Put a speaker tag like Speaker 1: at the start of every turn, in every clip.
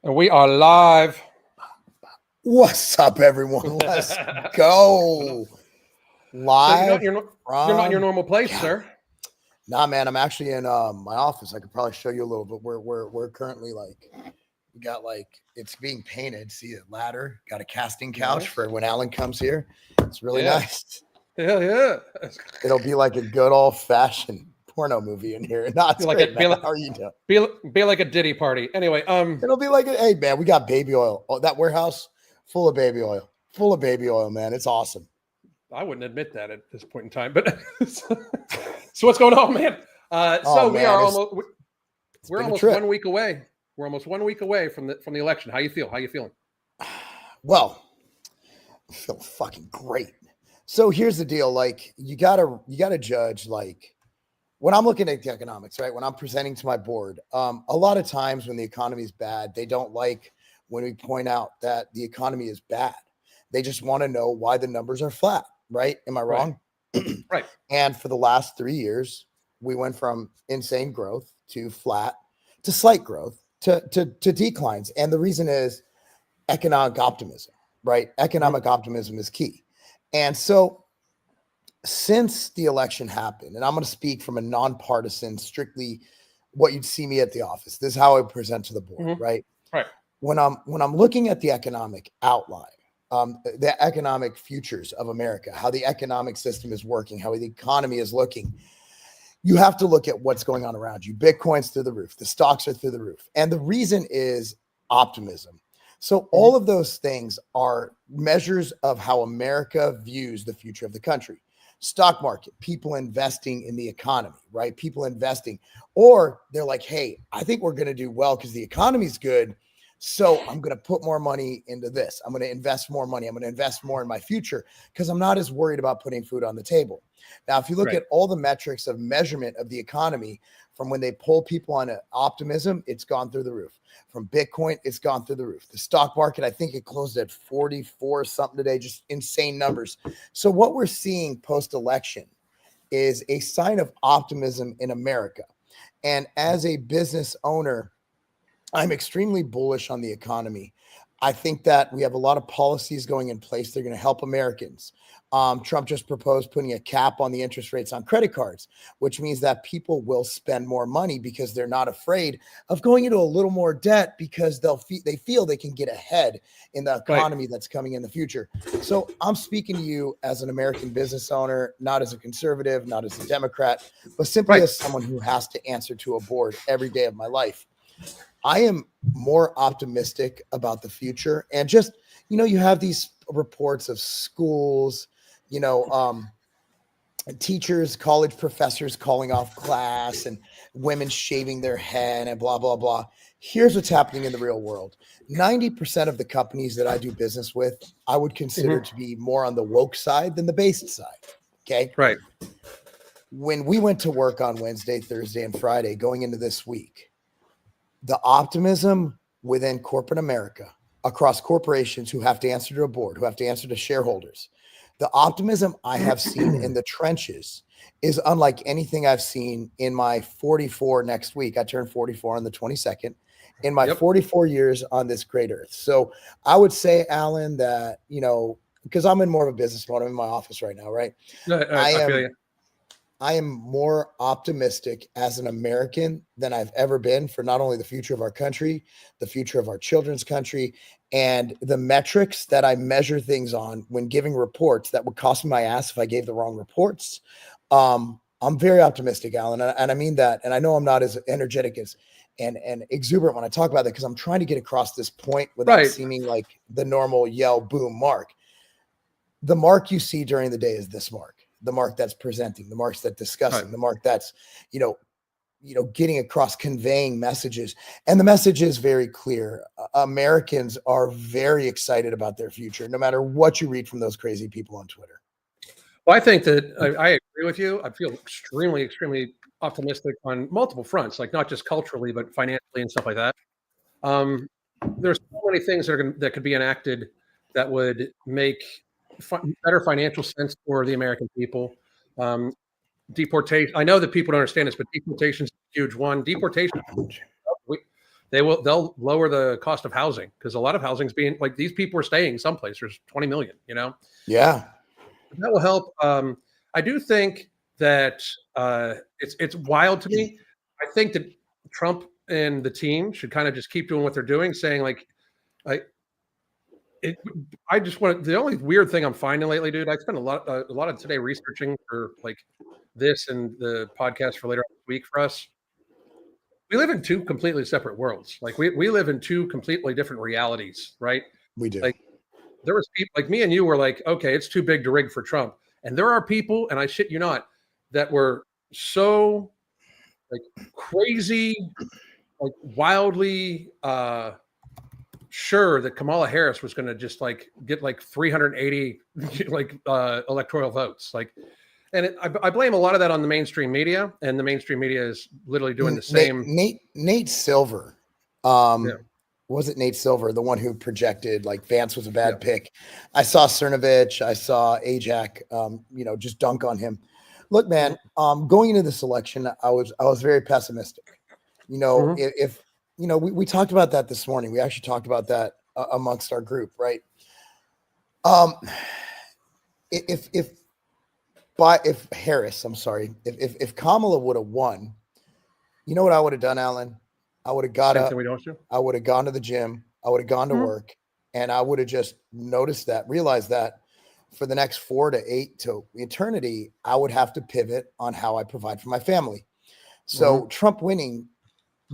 Speaker 1: And we are live.
Speaker 2: What's up, everyone? Let's go. Live.
Speaker 1: So you're not in your normal place, sir.
Speaker 2: Nah, man. I'm actually in my office. I could probably show you a little, but we're currently we got it's being painted. See a ladder, got a casting couch for when Alan comes here. It's really nice.
Speaker 1: Hell yeah.
Speaker 2: It'll be like a good old fashioned porno movie in here. Not great, man. How are you doing?
Speaker 1: Be like a Diddy party. Anyway,
Speaker 2: it'll be like hey man, we got baby oil. Oh, that warehouse full of baby oil. Full of baby oil, man. It's awesome.
Speaker 1: I wouldn't admit that at this point in time, but so what's going on, man? We're almost 1 week away. We're almost 1 week away from the election. How you feel? How you feeling?
Speaker 2: Well, I feel fucking great. So here's the deal. You gotta judge, when I'm looking at the economics, right? When I'm presenting to my board, a lot of times when the economy is bad, they don't like when we point out that the economy is bad. They just want to know why the numbers are flat, right? Am I wrong?
Speaker 1: Right.
Speaker 2: And for the last 3 years, we went from insane growth to flat to slight growth to declines. And the reason is economic optimism, right? Economic optimism is key. And so since the election happened, and I'm going to speak from a nonpartisan, strictly what you'd see me at the office. This is how I present to the board, right?
Speaker 1: Right.
Speaker 2: When I'm looking at the economic outline, the economic futures of America, how the economic system is working, how the economy is looking, you have to look at what's going on around you. Bitcoin's through the roof. The stocks are through the roof. And the reason is optimism. So all of those things are measures of how America views the future of the country. Stock market, people investing in the economy, right? People investing, or they're like, hey, I think we're going to do well because the economy's good. So I'm going to put more money into this. I'm going to invest more money. I'm going to invest more in my future because I'm not as worried about putting food on the table. Now, if you look at all the metrics of measurement of the economy, from when they poll people on optimism, it's gone through the roof. From Bitcoin, it's gone through the roof. The stock market, I think it closed at 44 something today, just insane numbers. So what we're seeing post-election is a sign of optimism in America. And as a business owner, I'm extremely bullish on the economy. I think that we have a lot of policies going in place. They're going to help Americans. Trump just proposed putting a cap on the interest rates on credit cards, which means that people will spend more money because they're not afraid of going into a little more debt because they feel they can get ahead in the economy that's coming in the future. So I'm speaking to you as an American business owner, not as a conservative, not as a Democrat, but simply as someone who has to answer to a board every day of my life. I am more optimistic about the future. And just, you have these reports of schools, teachers, college professors calling off class and women shaving their head and blah, blah, blah. Here's what's happening in the real world. 90% of the companies that I do business with, I would consider to be more on the woke side than the based side. Okay.
Speaker 1: Right.
Speaker 2: When we went to work on Wednesday, Thursday, and Friday going into this week, the optimism within corporate America, across corporations who have to answer to a board, who have to answer to shareholders, the optimism I have seen in the trenches is unlike anything I've seen in my 44 next week. I turn 44 on the 22nd in my 44 years on this great earth. So I would say, Alan, that, because I'm in more of a business mode. I'm in my office right now, right? I am more optimistic as an American than I've ever been for not only the future of our country, the future of our children's country, and the metrics that I measure things on when giving reports that would cost me my ass if I gave the wrong reports. I'm very optimistic, Alan, and I mean that. And I know I'm not as energetic as and exuberant when I talk about that because I'm trying to get across this point without seeming like the normal yell boom mark. The mark you see during the day is this mark. The mark that's presenting, the marks that discussing, the mark that's, getting across, conveying messages. And the message is very clear. Americans are very excited about their future, no matter what you read from those crazy people on Twitter.
Speaker 1: Well, I think that I agree with you. I feel extremely, extremely optimistic on multiple fronts, like not just culturally, but financially and stuff like that. There's so many things that could be enacted that would make better financial sense for the American people. Deportation. I know that people don't understand this, but deportation is a huge one. Deportation. they'll lower the cost of housing, because a lot of housing's being like, these people are staying someplace. There's 20 million,
Speaker 2: Yeah.
Speaker 1: that will help. I do think that it's wild to me. I think that Trump and the team should kind of just keep doing what they're doing, saying like it. I just want the only weird thing I'm finding lately, dude. I spent a lot of today researching for like this and the podcast for later on this week for us. We live in two completely separate worlds. Like we live in two completely different realities, right?
Speaker 2: We do.
Speaker 1: Like there was people like me and you were like, okay, it's too big to rig for Trump. And there are people, and I shit you not, that were so like crazy, like wildly sure that Kamala Harris was going to just like get like 380 like electoral votes. Like, and I blame a lot of that on the mainstream media, and the mainstream media is literally doing the same.
Speaker 2: Nate Silver, was it Nate Silver, the one who projected like Vance was a bad pick? I saw Cernovich, I saw Ajak, just dunk on him. Look, man, going into this election, I was very pessimistic. If we talked about that this morning. We actually talked about that amongst our group, right? If Harris, I'm sorry, if Kamala would have won, you know what I would have done, Alan? I would have got up. I would have gone to the gym. I would have gone to work, and I would have just realized that for the next 4 to 8 to eternity, I would have to pivot on how I provide for my family. So Trump winning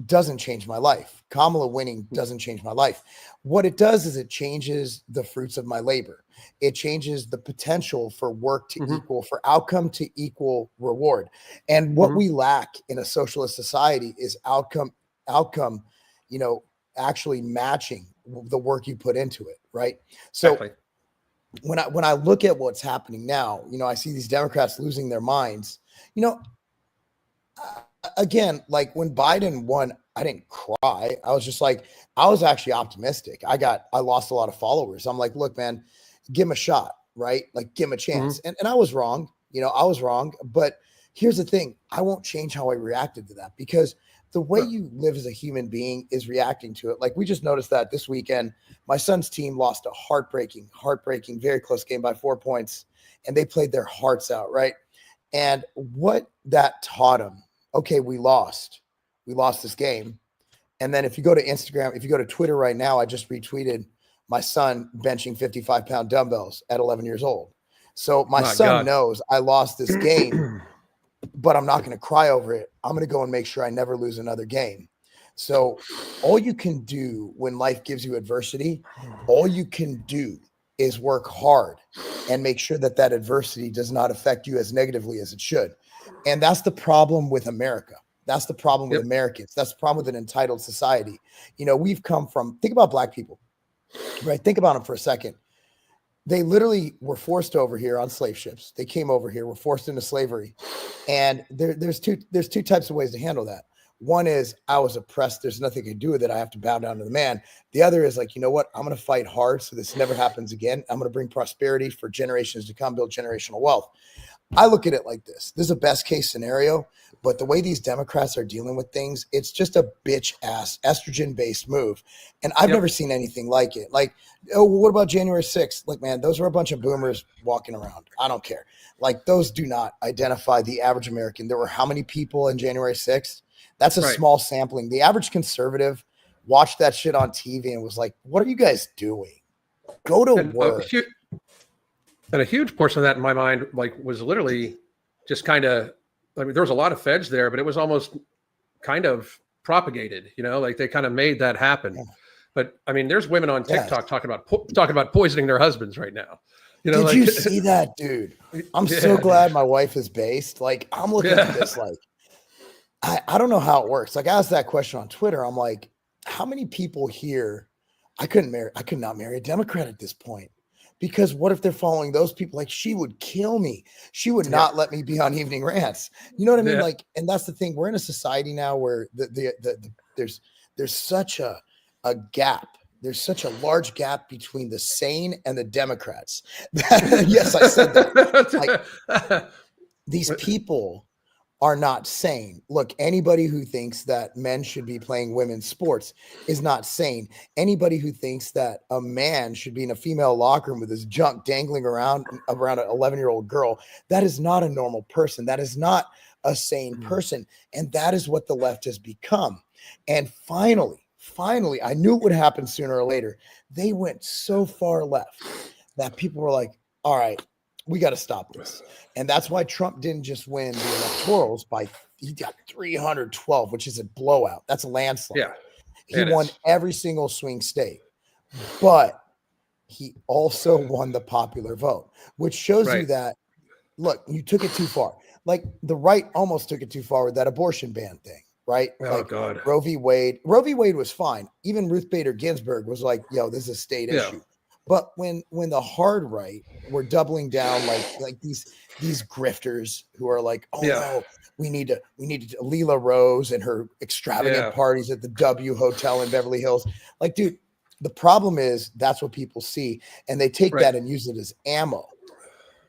Speaker 2: doesn't change my life. Kamala winning doesn't change my life. What it does is it changes the fruits of my labor. It changes the potential for work to equal, for outcome to equal reward. And what we lack in a socialist society is outcome, actually matching the work you put into it. Right. So exactly. When I look at what's happening now, I see these Democrats losing their minds, again, like when Biden won, I didn't cry. I was just like, I was actually optimistic. I lost a lot of followers. I'm like, look, man, give him a shot, right? Like give him a chance. And I was wrong. I was wrong. But here's the thing. I won't change how I reacted to that, because the way you live as a human being is reacting to it. Like we just noticed that this weekend, my son's team lost a heartbreaking, very close game by 4 points, and they played their hearts out, right? And what that taught them, okay, we lost this game. And then if you go to Instagram, if you go to Twitter right now, I just retweeted my son benching 55-pound dumbbells at 11 years old. So my son knows I lost this game, but I'm not going to cry over it. I'm going to go and make sure I never lose another game. So all you can do when life gives you adversity, all you can do is work hard and make sure that adversity does not affect you as negatively as it should. And that's the problem with America. That's the problem with Americans. That's the problem with an entitled society. We've come from, think about Black people, right? Think about them for a second. They literally were forced over here on slave ships. They came over here, were forced into slavery. And there's two types of ways to handle that. One is I was oppressed. There's nothing I can do with it. I have to bow down to the man. The other is like, you know what? I'm going to fight hard so this never happens again. I'm going to bring prosperity for generations to come, build generational wealth. I look at it like this. This is a best case scenario, but the way these Democrats are dealing with things, it's just a bitch ass estrogen based move. And I've never seen anything like it. Like, oh, what about January 6th? Like, man, those were a bunch of boomers walking around. I don't care. Like, those do not identify the average American. There were how many people in January 6th? That's a small sampling. The average conservative watched that shit on TV and was like, what are you guys doing? Go to work.
Speaker 1: And a huge portion of that in my mind, like, was literally just kind of, I mean, there was a lot of feds there, but it was almost kind of propagated, like they kind of made that happen. Yeah. But I mean, there's women on TikTok talking about poisoning their husbands right now.
Speaker 2: Did you see that, dude? I'm so glad my wife is based. Like, I'm looking at this, like, I don't know how it works. Like, I asked that question on Twitter. I'm like, how many people here? I could not marry a Democrat at this point. Because what if they're following those people? Like, she would kill me. She would not let me be on evening rants. You know what I mean? Like, and that's the thing. We're in a society now where there's such a gap. There's such a large gap between the sane and the Democrats. Yes, I said that. Like, these people are not sane. Look, anybody who thinks that men should be playing women's sports is not sane. Anybody who thinks that a man should be in a female locker room with his junk dangling around an 11-year-old girl, that is not a normal person. That is not a sane person. And that is what the left has become. And finally, I knew it would happen sooner or later. They went so far left that people were like, all right, we got to stop this. And that's why Trump didn't just win the electorals he got 312, which is a blowout. That's a landslide.
Speaker 1: Yeah,
Speaker 2: he won every single swing state, but he also won the popular vote, which shows you that, look, you took it too far. Like the right almost took it too far with that abortion ban thing, right?
Speaker 1: Oh,
Speaker 2: like
Speaker 1: God.
Speaker 2: Roe v. Wade was fine. Even Ruth Bader Ginsburg was like, yo, this is a state issue. But when the hard right were doubling down, like these grifters who are like, oh no, we need to Leela Rose and her extravagant parties at the W Hotel in Beverly Hills. Like, dude, the problem is that's what people see, and they take that and use it as ammo.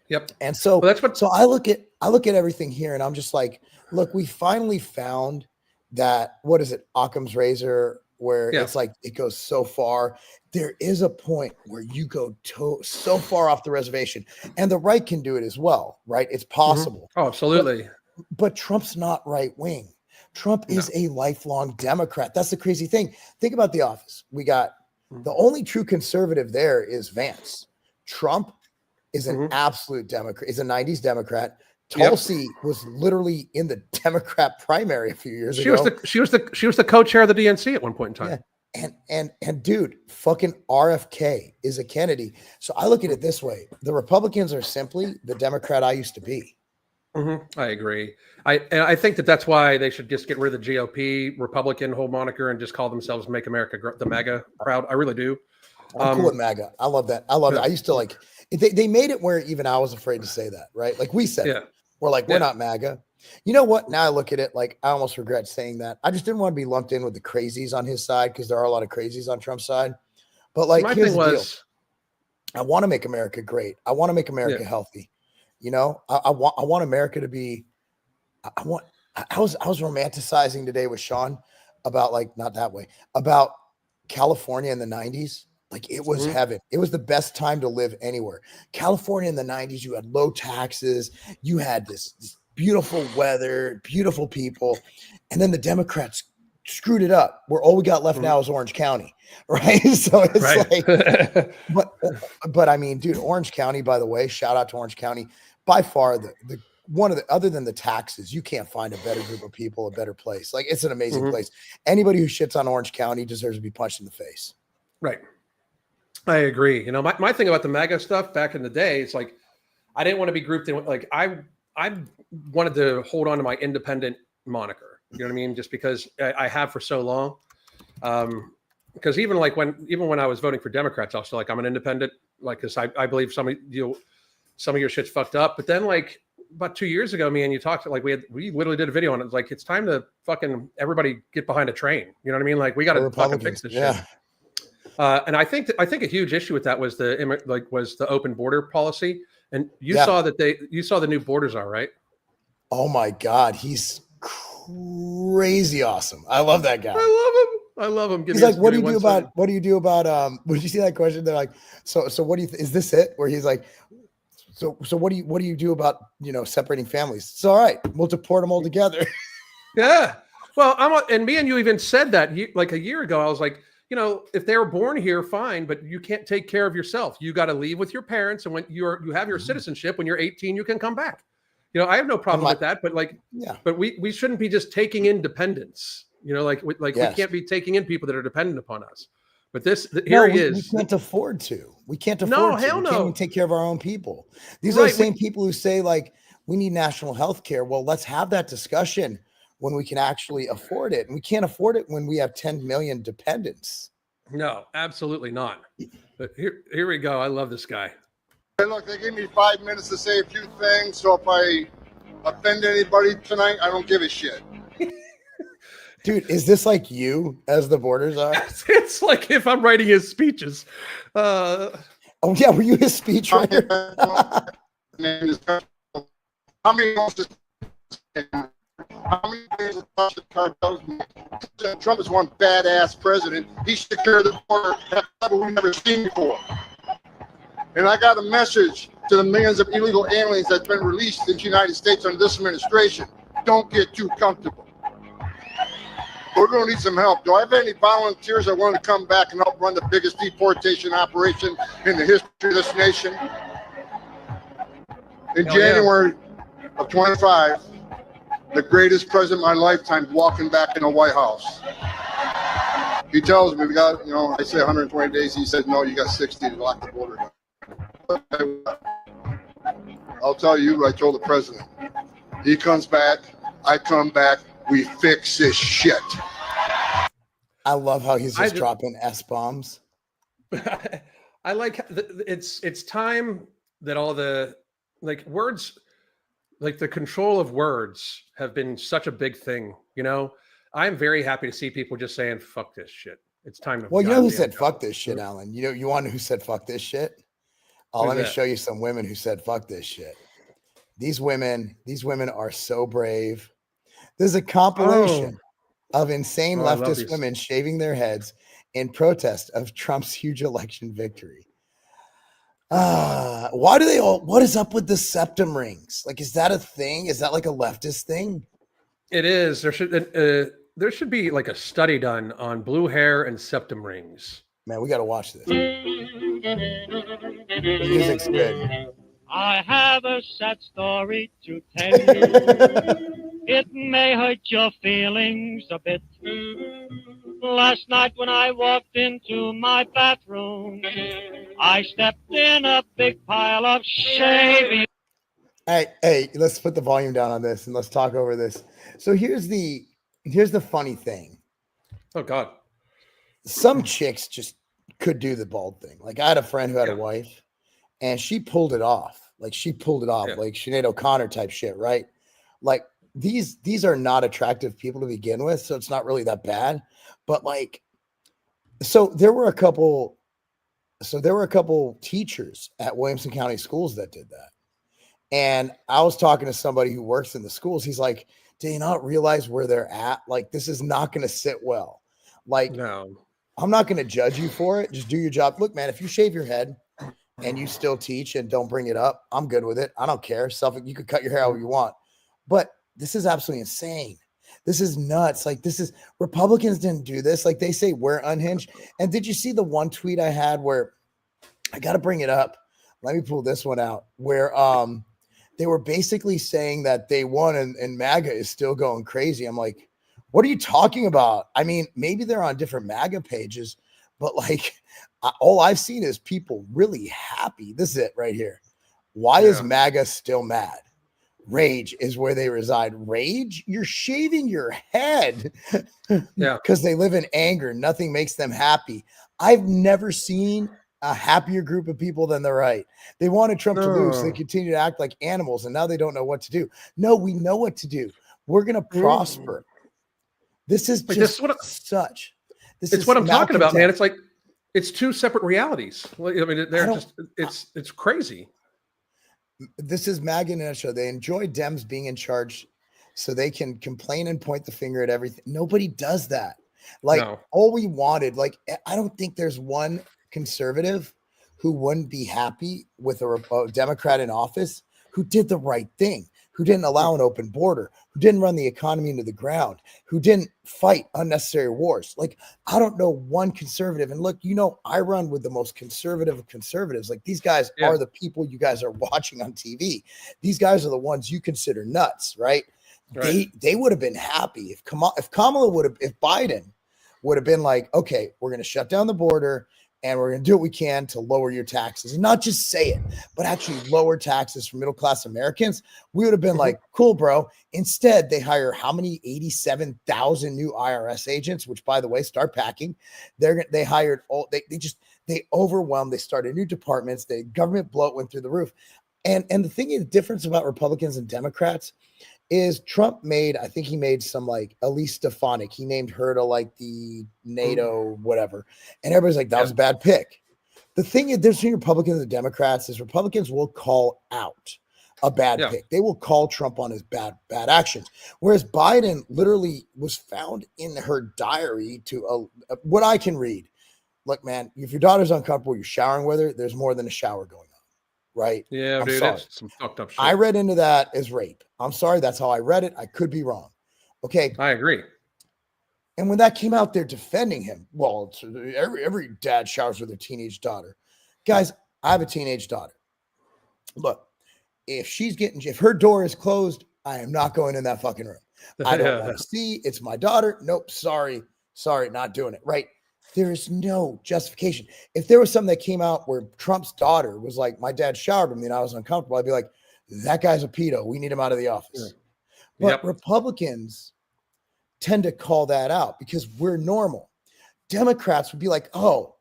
Speaker 1: Yep.
Speaker 2: And so
Speaker 1: that's what.
Speaker 2: So I look at everything here, and I'm just like, look, we finally found that. What is it, Occam's razor? Where it's like it goes so far. There is a point where you go so far off the reservation, and the right can do it as well, right? It's possible.
Speaker 1: Oh, absolutely.
Speaker 2: But Trump's not right wing. Trump is a lifelong Democrat. That's the crazy thing. Think about The Office. We got the only true conservative there is Vance. Trump is an absolute Democrat. Is a 90s Democrat. Tulsi was literally in the Democrat primary a few years ago.
Speaker 1: She was the co-chair of the DNC at one point in time.
Speaker 2: Yeah. And dude, fucking RFK is a Kennedy. So I look at it this way: the Republicans are simply the Democrat I used to be.
Speaker 1: I agree. I think that's why they should just get rid of the GOP Republican whole moniker and just call themselves "Make America the MAGA" proud. I really do.
Speaker 2: I'm cool with MAGA. I love that. I used to like. They made it where even I was afraid to say that, right? Like we said. It. We're like, we're not MAGA. You know what? Now I look at it like I almost regret saying that. I just didn't want to be lumped in with the crazies on his side because there are a lot of crazies on Trump's side. But like, here's the deal. I want to make America great. I want to make America healthy. You know, I want America to be. I was romanticizing today with Sean about not that way about California in the 90s. Like it was heaven. It was the best time to live anywhere. California in the 90s, you had low taxes. You had this beautiful weather, beautiful people. And then the Democrats screwed it up where all we got left now is Orange County. Right. So it's like, but I mean, dude, Orange County, by the way, shout out to Orange County. By far the one of the, other than the taxes, you can't find a better group of people, a better place. Like it's an amazing place. Anybody who shits on Orange County deserves to be punched in the face.
Speaker 1: Right. I agree. You know, my thing about the MAGA stuff back in the day, it's like, I didn't want to be grouped in. Like I wanted to hold on to my independent moniker. You know what I mean? Just because I have for so long. Because even when I was voting for Democrats, I was still like, I'm an independent, like, cause I believe some of your shit's fucked up. But then like about 2 years ago, me and you talked, like we literally did a video on it. Like, it's time to fucking everybody get behind a train. You know what I mean? Like we got to fucking fix this shit. And I think a huge issue with that was the open border policy. And you saw the new borders are, right?
Speaker 2: Oh my God, he's crazy awesome. I love that guy.
Speaker 1: I love him.
Speaker 2: He's like, what do you do about would you see that question? They're like, so what do you is this it? Where he's like, so what do you do about separating families? It's all right. We'll deport them all together.
Speaker 1: Yeah. Well, and me and you even said that like a year ago. I was like, if they were born here, fine, but you can't take care of yourself. You got to leave with your parents. And when you have your citizenship, when you're 18, you can come back. I have no problem with that, but but we shouldn't be just taking in dependents, we can't be taking in people that are dependent upon us. But here he is.
Speaker 2: We can't afford to. We can't afford
Speaker 1: no,
Speaker 2: to.
Speaker 1: Hell
Speaker 2: we
Speaker 1: no.
Speaker 2: can't even take care of our own people. These are the same people who say we need national health care. Well, let's have that discussion when we can actually afford it. And we can't afford it when we have 10 million dependents.
Speaker 1: No, absolutely not. But here we go. I love this guy.
Speaker 3: Hey, look, they gave me 5 minutes to say a few things. So if I offend anybody tonight, I don't give a shit.
Speaker 2: Dude, is this like you as the borders are?
Speaker 1: It's like if I'm writing his speeches.
Speaker 2: Oh yeah, were you his speechwriter?
Speaker 3: How many else? How many days of the cartels? Trump is one badass president. He should secure the border at a level we've never seen before. And I got a message to the millions of illegal aliens that's been released into the United States under this administration. Don't get too comfortable. We're going to need some help. Do I have any volunteers that want to come back and help run the biggest deportation operation in the history of this nation? In January of 25, the greatest president of my lifetime walking back in the White House. He tells me we got, I say 120 days. He said, no, you got 60 to lock the border down. I'll tell you what I told the president. He comes back, I come back, we fix this shit.
Speaker 2: I love how he's just dropping S-bombs.
Speaker 1: I like it's time that all the words, like the control of words have been such a big thing. I'm very happy to see people just saying, fuck this shit. It's time to.
Speaker 2: Well, you know who said fuck this shit, Alan? You want to know who said fuck this shit? Oh, let me show you some women who said fuck this shit. These women are so brave. There's a compilation of insane leftist women shaving their heads in protest of Trump's huge election victory. Why do they all? What is up with the septum rings? Like, is that a thing? Is that like a leftist thing?
Speaker 1: It is. There should be like a study done on blue hair and septum rings.
Speaker 2: Man, we got to watch this. The music's good.
Speaker 4: I have a sad story to tell you. It may hurt your feelings a bit. Last night when I walked into my bathroom, I stepped in a big pile of shaving.
Speaker 2: Hey, let's put the volume down on this and let's talk over this. So here's the funny thing.
Speaker 1: Oh God.
Speaker 2: Some chicks just could do the bald thing. Like I had a friend who had a wife and she pulled it off. Like Sinead O'Connor type shit, right? Like these are not attractive people to begin with, so it's not really that bad. But so there were a couple teachers at Williamson County schools that did that. And I was talking to somebody who works in the schools. He's like, do you not realize where they're at? Like, this is not going to sit well. Like, no, I'm not going to judge you for it. Just do your job. Look, man, if you shave your head and you still teach and don't bring it up, I'm good with it. I don't care. You could cut your hair however you want. But this is absolutely insane. This is nuts. Like, Republicans didn't do this. Like, they say we're unhinged. And did you see the one tweet I had where I got to bring it up? Let me pull this one out where they were basically saying that they won and MAGA is still going crazy. I'm like, what are you talking about? I mean, maybe they're on different MAGA pages, but all I've seen is people really happy. This is it right here. Why is MAGA still mad? Rage is where they reside. Rage? You're shaving your head. Yeah. Because they live in anger. Nothing makes them happy. I've never seen a happier group of people than the right. They wanted Trump to lose. So they continue to act like animals, and now they don't know what to do. No, we know what to do. We're going to prosper. This is just
Speaker 1: It's what I'm talking about, man. It's like it's two separate realities. I mean, it's crazy.
Speaker 2: This is MAGA in a nutshell. They enjoy Dems being in charge so they can complain and point the finger at everything. Nobody does that. All we wanted, I don't think there's one conservative who wouldn't be happy with a Democrat in office who did the right thing, who didn't allow an open border, who didn't run the economy into the ground, who didn't fight unnecessary wars. I don't know one conservative. And look, I run with the most conservative of conservatives. These guys are the people you guys are watching on TV. These guys are the ones you consider nuts, right? They would have been happy if Biden would have been like, okay, we're going to shut down the border and we're going to do what we can to lower your taxes, and not just say it, but actually lower taxes for middle-class Americans. We would have been like, cool, bro. Instead, they hire how many? 87,000 new IRS agents, which, by the way, start packing. They hired all, they overwhelmed. They started new departments. The government bloat went through the roof. And the difference about Republicans and Democrats is Trump made some Elise Stefanik. He named her to the NATO whatever. And everybody's like, that was a bad pick. The thing is, there's between Republicans and Democrats is Republicans will call out a bad
Speaker 1: Yeah.
Speaker 2: pick. They will call Trump on his bad actions. Whereas Biden literally was found in her diary to what I can read. Look, man, if your daughter's uncomfortable, you're showering with her, there's more than a shower going on, right?
Speaker 1: Yeah,
Speaker 2: I'm
Speaker 1: dude,
Speaker 2: sorry.
Speaker 1: it's some fucked up shit.
Speaker 2: I read into that as rape. I'm sorry, that's how I read it. I could be wrong. Okay.
Speaker 1: I agree.
Speaker 2: And when that came out, they're defending him. Well, every dad showers with their teenage daughter. Guys, I have a teenage daughter. Look, if her door is closed, I am not going in that fucking room. I don't want to see. It's my daughter. Nope. Sorry, not doing it. Right. There is no justification. If there was something that came out where Trump's daughter was like, my dad showered with me and I was uncomfortable, I'd be like, that guy's a pedo. We need him out of the office. Yeah. But Republicans tend to call that out because we're normal. Democrats would be like, oh,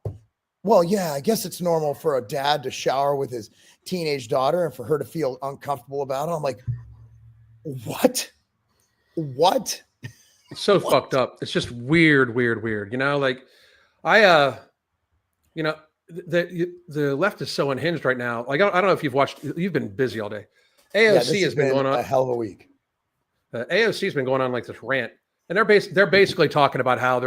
Speaker 2: well, yeah, I guess it's normal for a dad to shower with his teenage daughter and for her to feel uncomfortable about it. I'm like, what?
Speaker 1: It's so fucked up. It's just weird. You know, like you know, the left is so unhinged right now. Like, I don't know if you've been busy all day. AOC has been going on
Speaker 2: a hell of a week.
Speaker 1: AOC has been going on like this rant, and they're basically talking about how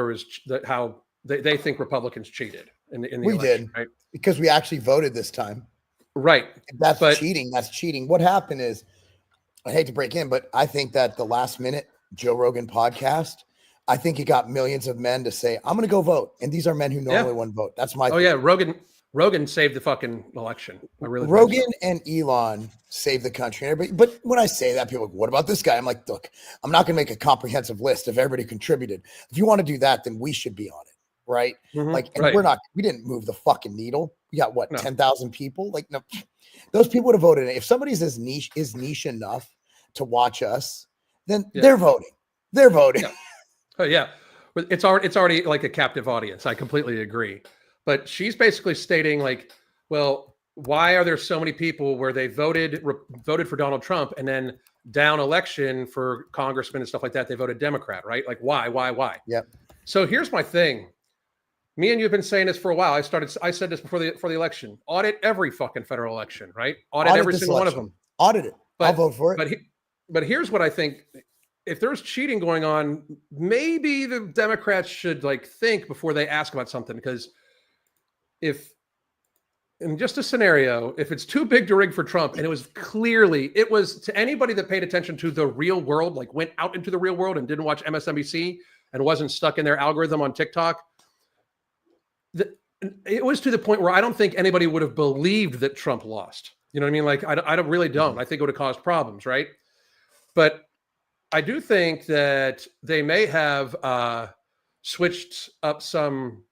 Speaker 1: how they think Republicans cheated in the
Speaker 2: we
Speaker 1: election,
Speaker 2: did,
Speaker 1: right?
Speaker 2: Because we actually voted this time.
Speaker 1: Right.
Speaker 2: If that's cheating. That's cheating. What happened is, I hate to break in, but I think that the last minute Joe Rogan podcast, I think it got millions of men to say, I'm going to go vote. And these are men who normally wouldn't vote. That's my
Speaker 1: yeah. Rogan saved the fucking election.
Speaker 2: Rogan and Elon saved the country. But when I say that, people are like, what about this guy? I'm like, look, I'm not going to make a comprehensive list of everybody contributed. If you want to do that, then we should be on it. Right.
Speaker 1: Mm-hmm.
Speaker 2: We didn't move the fucking needle. We got 10,000 people. Like, no, those people would have voted. If somebody's is niche enough to watch us, then they're voting. They're voting.
Speaker 1: Yeah. Oh yeah. It's already like a captive audience. I completely agree. But she's basically stating like, well, why are there so many people where they voted for Donald Trump and then down election for congressmen and stuff like that, they voted Democrat, right? Like why?
Speaker 2: Yep.
Speaker 1: So here's my thing. Me and you have been saying this for a while. I said this before the election. Audit every fucking federal election, right? Audit every single one of them.
Speaker 2: Audit it. I'll vote for it.
Speaker 1: But here's what I think. If there's cheating going on, maybe the Democrats should like think before they ask about something. Because if in just a scenario, if it's too big to rig for Trump, and it was to anybody that paid attention to the real world, like went out into the real world and didn't watch MSNBC and wasn't stuck in their algorithm on TikTok, it was to the point where I don't think anybody would have believed that Trump lost. You know what I mean? Like, I really don't. I think it would have caused problems, right? But I do think that they may have switched up some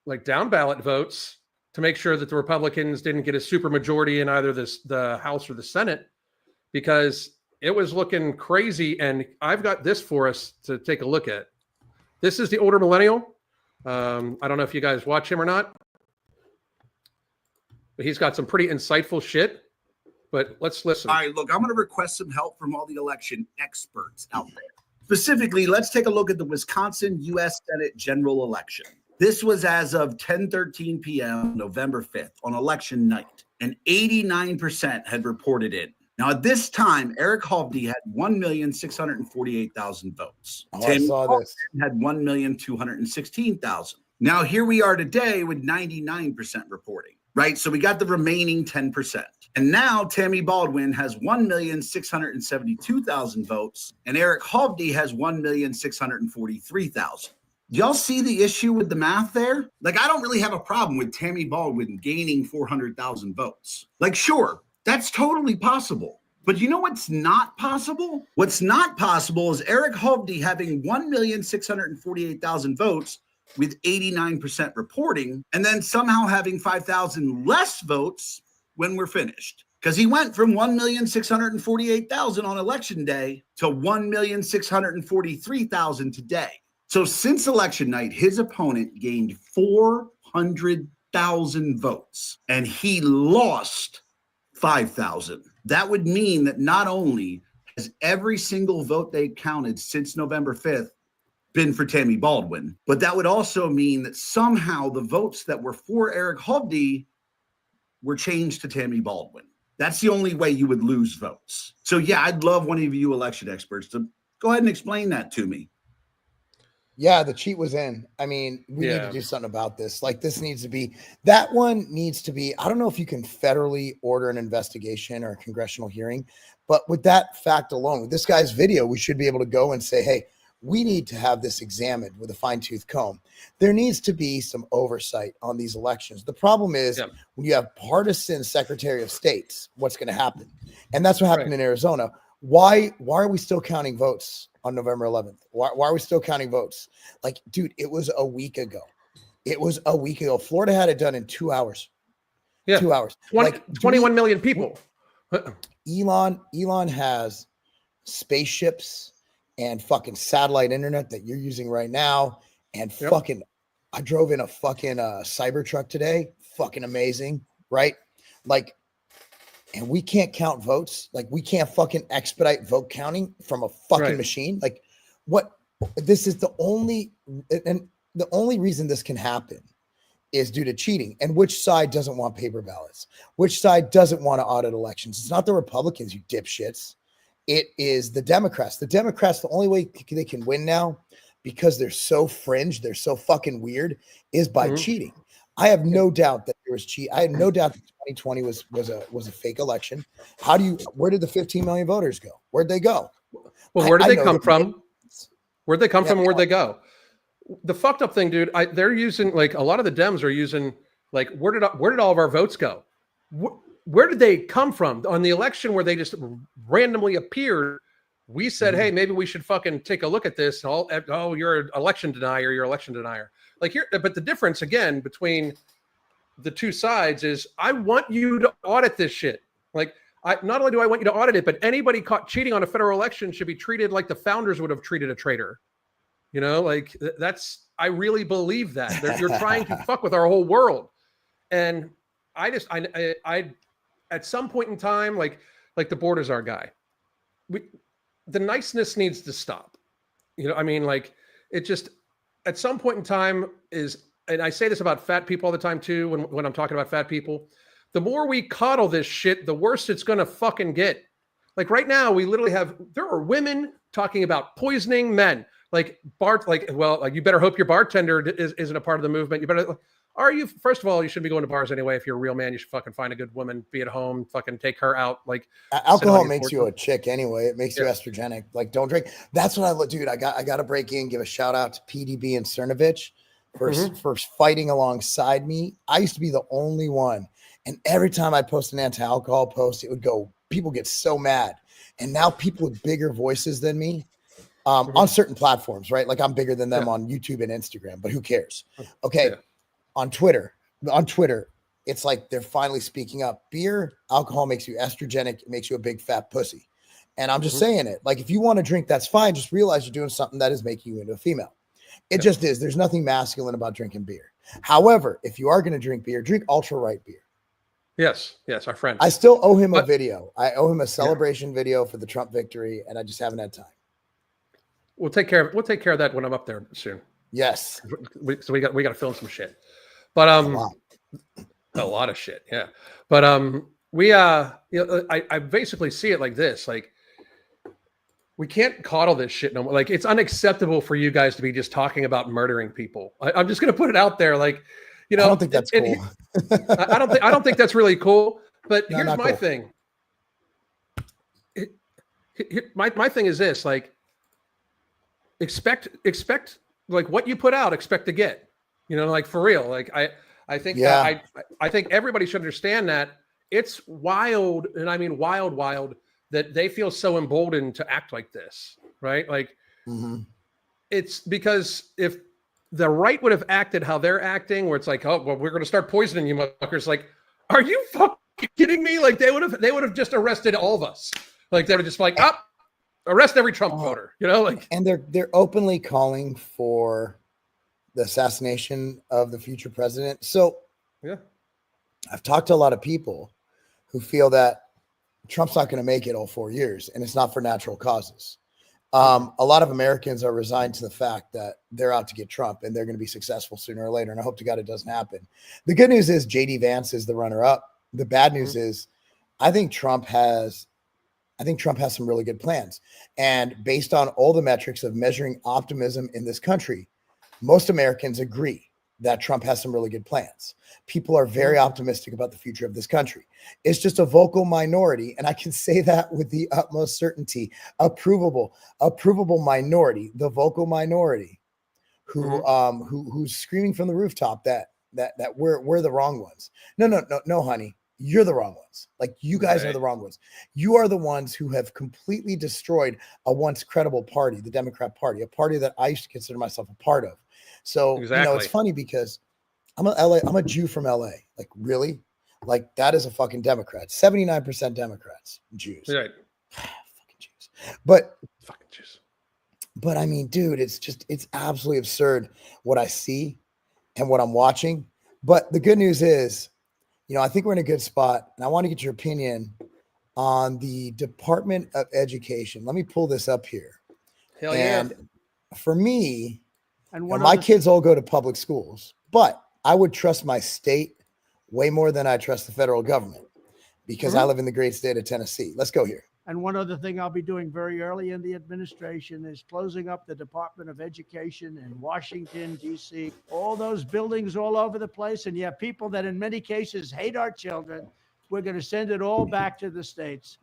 Speaker 1: like down ballot votes to make sure that the Republicans didn't get a super majority in either the House or the Senate, because it was looking crazy. And I've got this for us to take a look at. This is the older millennial. I don't know if you guys watch him or not, but he's got some pretty insightful shit. But let's listen.
Speaker 5: All right, look, I'm going to request some help from all the election experts out there. Specifically, let's take a look at the Wisconsin U.S. Senate general election. This was as of 10:13 p.m. November 5th on election night, and 89% had reported in. Now, at this time, Eric Hovde had 1,648,000 votes.
Speaker 2: I saw this.
Speaker 5: Had 1,216,000. Now, here we are today with 99% reporting, right? So we got the remaining 10%. And now Tammy Baldwin has 1,672,000 votes, and Eric Hovde has 1,643,000. Y'all see the issue with the math there? Like, I don't really have a problem with Tammy Baldwin gaining 400,000 votes. Like, sure, that's totally possible. But you know what's not possible? What's not possible is Eric Hovde having 1,648,000 votes with 89% reporting, and then somehow having 5,000 less votes when we're finished. Because he went from 1,648,000 on election day to 1,643,000 today. So since election night, his opponent gained 400,000 votes, and he lost 5,000. That would mean that not only has every single vote they counted since November 5th been for Tammy Baldwin, but that would also mean that somehow the votes that were for Eric Hovde were changed to Tammy Baldwin. That's the only way you would lose votes. So yeah, I'd love one of you election experts to go ahead and explain that to me.
Speaker 2: Yeah, the cheat was in. I mean, we need to do something about this. Like, this needs to be, that one needs to be, I don't know if you can federally order an investigation or a congressional hearing, but with that fact alone, with this guy's video, we should be able to go and say, hey, we need to have this examined with a fine-tooth comb. There needs to be some oversight on these elections. The problem is when you have partisan Secretary of States, what's going to happen? And that's what happened in Arizona. Why are we still counting votes on November 11th? Why are we still counting votes? Like, dude, it was a week ago. It was a week ago. Florida had it done in 2 hours.
Speaker 1: Yeah.
Speaker 2: 2 hours.
Speaker 1: 21 million people.
Speaker 2: Elon has spaceships and fucking satellite internet that you're using right now. And fucking, I drove in a fucking Cybertruck today. Fucking amazing, right? Like, and we can't count votes. Like, we can't fucking expedite vote counting from a fucking machine. Like, what? This is the only reason this can happen is due to cheating. And which side doesn't want paper ballots? Which side doesn't want to audit elections? It's not the Republicans, you dipshits. It is the Democrats. The Democrats, the only way they can win now, because they're so fringe, they're so fucking weird, is by cheating. I have no doubt that there was cheat. I had no doubt that 2020 was a fake election. Where did the 15 million voters go? Where'd they go?
Speaker 1: Well, where did they come from? Where'd they come from? And where'd they go? The fucked up thing, dude, they're using, like, a lot of the Dems are using, like, where did all of our votes go? Where did they come from? On the election where they just randomly appeared, we said, hey, maybe we should fucking take a look at this. Oh, you're an election denier. Like, here, but the difference again between the two sides is I want you to audit this shit. Like, not only do I want you to audit it, but anybody caught cheating on a federal election should be treated like the founders would have treated a traitor. You know, like, I really believe that. You're trying to fuck with our whole world. And I at some point in time, like the borders our guy, the niceness needs to stop. You know, I mean, like, it just, at some point in time is, and I say this about fat people all the time too, when I'm talking about fat people, the more we coddle this shit, the worse it's going to fucking get. Like, right now, we literally there are women talking about poisoning men. Like, you better hope your bartender isn't a part of the movement. First of all, you shouldn't be going to bars anyway. If you're a real man, you should fucking find a good woman, be at home, fucking take her out. Like,
Speaker 2: alcohol makes you a chick anyway. It makes you estrogenic. Like, don't drink. That's what I look, dude. I got to break in, give a shout out to PDB and Cernovich for fighting alongside me. I used to be the only one. And every time I post an anti-alcohol post, it would go, people get so mad. And now people with bigger voices than me on certain platforms, right? Like, I'm bigger than them on YouTube and Instagram, but who cares? Okay. On Twitter, it's like they're finally speaking up. Beer, alcohol makes you estrogenic. It makes you a big fat pussy. And I'm just saying it. Like, if you want to drink, that's fine. Just realize you're doing something that is making you into a female. It just is. There's nothing masculine about drinking beer. However, if you are going to drink beer, drink ultra right beer.
Speaker 1: Yes, our friend.
Speaker 2: I still owe him a video. I owe him a celebration video for the Trump victory, and I just haven't had time.
Speaker 1: We'll take care of that when I'm up there soon.
Speaker 2: Yes.
Speaker 1: So we got to film some shit. But a lot of shit, yeah. But I basically see it like this: like, we can't coddle this shit no more. Like, it's unacceptable for you guys to be just talking about murdering people. I'm just gonna put it out there, like, you know.
Speaker 2: I don't think that's cool.
Speaker 1: I don't think that's really cool. But here's my thing. My thing is this: like, expect like what you put out, expect to get. You know, like, for real. Like, I think I think everybody should understand that it's wild, and I mean wild, that they feel so emboldened to act like this, right? Like, it's because if the right would have acted how they're acting, where it's like, oh, well, we're going to start poisoning you motherfuckers. Like, are you fucking kidding me? Like, they would have just arrested all of us. Like, they were just like, arrest every Trump voter, you know? Like,
Speaker 2: and they're openly calling for the assassination of the future president. So I've talked to a lot of people who feel that Trump's not going to make it all 4 years, and it's not for natural causes. A lot of Americans are resigned to the fact that they're out to get Trump and they're going to be successful sooner or later. And I hope to God it doesn't happen. The good news is JD Vance is the runner up. The bad news is I think Trump has some really good plans. And based on all the metrics of measuring optimism in this country, most Americans agree that Trump has some really good plans. People are very optimistic about the future of this country. It's just a vocal minority, and I can say that with the utmost certainty, a provable minority, the vocal minority who's screaming from the rooftop that we're the wrong ones. No, honey. You're the wrong ones. Like, you guys are the wrong ones. You are the ones who have completely destroyed a once credible party, the Democrat Party, a party that I used to consider myself a part of. So, it's funny because I'm a Jew from LA. Like, really? Like, that is a fucking Democrat. 79% Democrats, Jews.
Speaker 1: Right.
Speaker 2: Fucking Jews. But
Speaker 1: fucking Jews.
Speaker 2: But I mean, dude, it's absolutely absurd what I see and what I'm watching. But the good news is, I think we're in a good spot, and I want to get your opinion on the Department of Education. Let me pull this up here.
Speaker 1: Hell yeah.
Speaker 2: For me,
Speaker 6: and
Speaker 2: my kids all go to public schools, but I would trust my state way more than I trust the federal government because I live in the great state of Tennessee. Let's go here.
Speaker 6: And one other thing I'll be doing very early in the administration is closing up the Department of Education in Washington, D.C., all those buildings all over the place. And you have people that in many cases hate our children. We're going to send it all back to the states.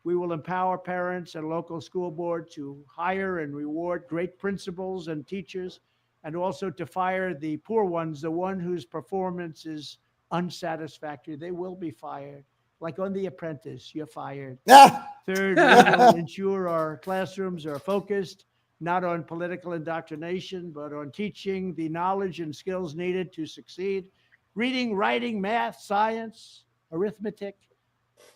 Speaker 6: We will empower parents and local school board to hire and reward great principals and teachers, and also to fire the poor ones, the one whose performance is unsatisfactory. They will be fired. Like on The Apprentice, you're fired. Third, we will ensure our classrooms are focused, not on political indoctrination, but on teaching the knowledge and skills needed to succeed. Reading, writing, math, science, arithmetic,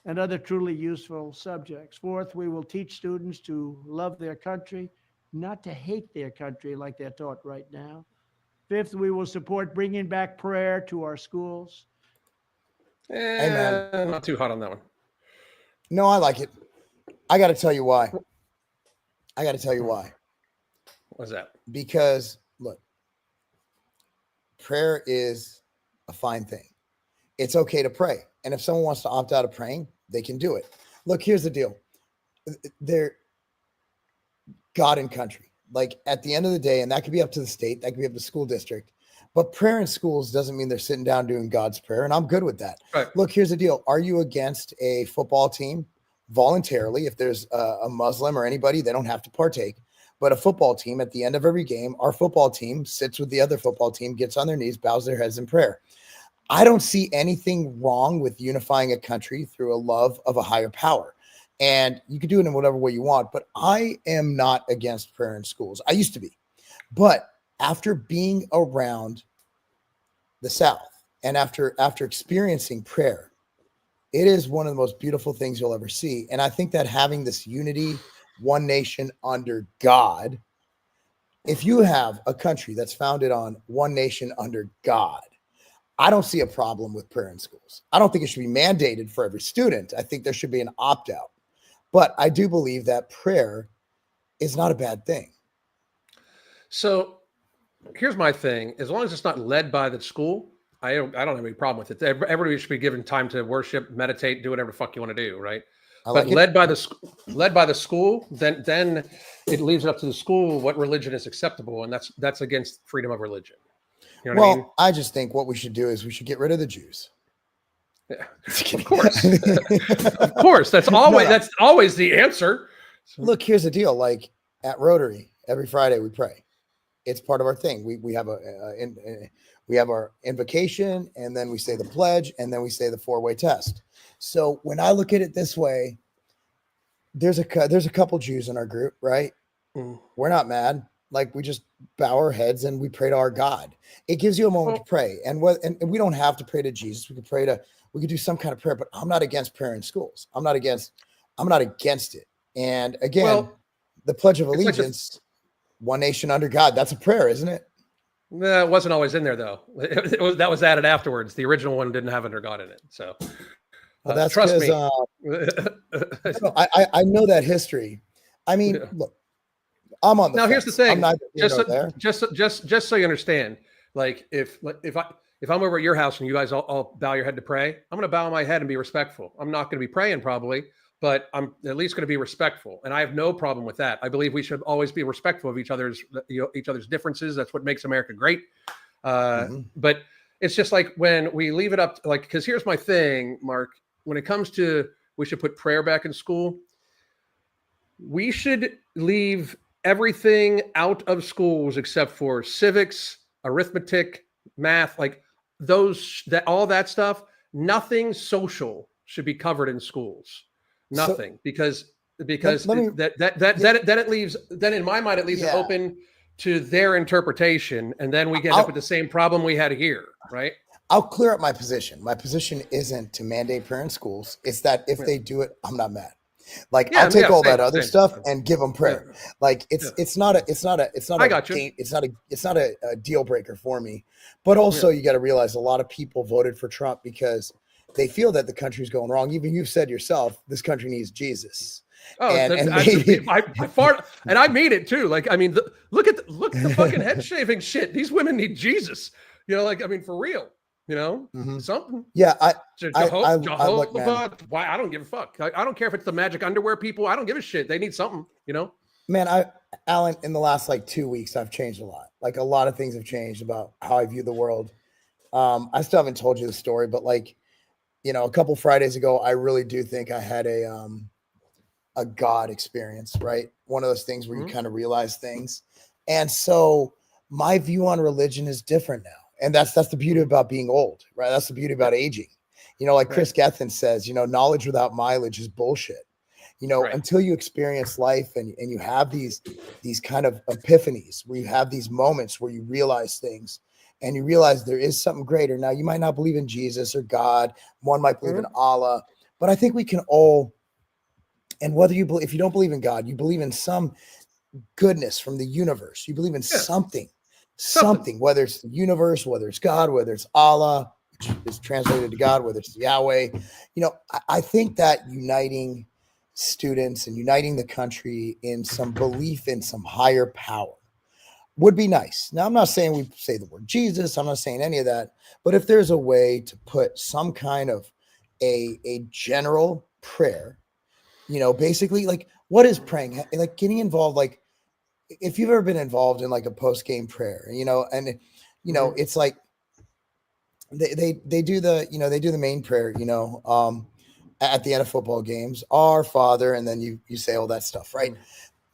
Speaker 6: and other truly useful subjects. Fourth, we will teach students to love their country, not to hate their country like they're taught right now. Fifth, we will support bringing back prayer to our schools.
Speaker 2: Amen.
Speaker 1: Not too hot on that one.
Speaker 2: No, I like it. I got to tell you why.
Speaker 1: What's that?
Speaker 2: Because, look, prayer is a fine thing. It's okay to pray. And if someone wants to opt out of praying, they can do it. Look, here's the deal. They're God and country. Like, at the end of the day, and that could be up to the state, that could be up to the school district. But prayer in schools doesn't mean they're sitting down doing God's prayer, and I'm good with that.
Speaker 1: Right.
Speaker 2: Look, here's the deal. Are you against a football team voluntarily? If there's a Muslim or anybody, they don't have to partake. But a football team, at the end of every game, our football team sits with the other football team, gets on their knees, bows their heads in prayer. I don't see anything wrong with unifying a country through a love of a higher power. And you can do it in whatever way you want, but I am not against prayer in schools. I used to be. But after being around the South and after experiencing prayer, it is one of the most beautiful things you'll ever see. And I think that having this unity, one nation under God, if you have a country that's founded on one nation under God, I don't see a problem with prayer in schools. I don't think it should be mandated for every student. I think there should be an opt-out. But I do believe that prayer is not a bad thing.
Speaker 1: So here's my thing. As long as it's not led by the school, I don't have any problem with it. Everybody should be given time to worship, meditate, do whatever the fuck you want to do, right? But led by the school, then it leaves it up to the school what religion is acceptable, and that's against freedom of religion. You know what I mean?
Speaker 2: I just think what we should do is we should get rid of the Jews.
Speaker 1: Yeah. Of course. Of course. That's always the answer.
Speaker 2: Look, here's the deal. Like at Rotary, every Friday we pray. It's part of our thing. We have we have our invocation, and then we say the pledge, and then we say the 4-way test. So when I look at it this way, there's a couple Jews in our group, right? We're not mad. Like, we just bow our heads and we pray to our God. It gives you a moment to pray, and we don't have to pray to Jesus. We could do some kind of prayer, but I'm not against prayer in schools. I'm not against it. And again, the Pledge of Allegiance, one nation under God. That's a prayer, isn't it?
Speaker 1: No, it wasn't always in there though. That was added afterwards. The original one didn't have under God in it. So
Speaker 2: that's
Speaker 1: trust me.
Speaker 2: I know that history. I mean, look, I'm on the
Speaker 1: now.
Speaker 2: fence.
Speaker 1: Here's the thing.
Speaker 2: I'm not there.
Speaker 1: Just so you understand, like if if I'm over at your house and you guys all bow your head to pray, I'm going to bow my head and be respectful. I'm not going to be praying probably, but I'm at least going to be respectful. And I have no problem with that. I believe we should always be respectful of each other's differences. That's what makes America great. But it's just like when we leave it up, like, because here's my thing, Mark, when it comes to, we should put prayer back in school. We should leave everything out of schools except for civics, arithmetic, math, like all that stuff. Nothing social should be covered in schools. Nothing,
Speaker 2: So,
Speaker 1: because
Speaker 2: then
Speaker 1: it leaves, then in my mind, it leaves it open to their interpretation. And then we get up with the same problem we had here, right?
Speaker 2: I'll clear up my position. My position isn't to mandate prayer in schools. It's that if they do it, I'm not mad. Like, I'll take all that other stuff and give them prayer. Like, it's not a deal breaker for me. But also, you got to realize a lot of people voted for Trump because they feel that the country's going wrong. Even you've said yourself, this country needs Jesus.
Speaker 1: Oh, and I mean it too. Like, I mean, look at the fucking head shaving shit. These women need Jesus. You know, like, I mean, for real. You know, something.
Speaker 2: Yeah,
Speaker 1: Jehovah. Why? I don't give a fuck. I don't care if it's the magic underwear people. I don't give a shit. They need something. You know.
Speaker 2: Man, Alan, in the last like 2 weeks, I've changed a lot. Like, a lot of things have changed about how I view the world. I still haven't told you the story, but like, you know, a couple Fridays ago, I really do think I had a God experience, right? One of those things where you kind of realize things. And so my view on religion is different now. And that's the beauty about being old, right? That's the beauty about aging. You know, like Chris Gethin says, you know, knowledge without mileage is bullshit. You know, until you experience life and you have these kind of epiphanies where you have these moments where you realize things and you realize there is something greater. Now, you might not believe in Jesus or God. One might believe in Allah, but I think we can all, and whether you believe, if you don't believe in God, you believe in some goodness from the universe. You believe in something, whether it's the universe, whether it's God, whether it's Allah, which is translated to God, whether it's Yahweh. You know, I think that uniting students and uniting the country in some belief in some higher power would be nice. Now, I'm not saying we say the word Jesus. I'm not saying any of that. But if there's a way to put some kind of a general prayer, you know, basically, like, what is praying? Like, getting involved, like, if you've ever been involved in like a post-game prayer, you know, and, you know, it's like they do the main prayer, you know, at the end of football games, our Father, and then you say all that stuff, right?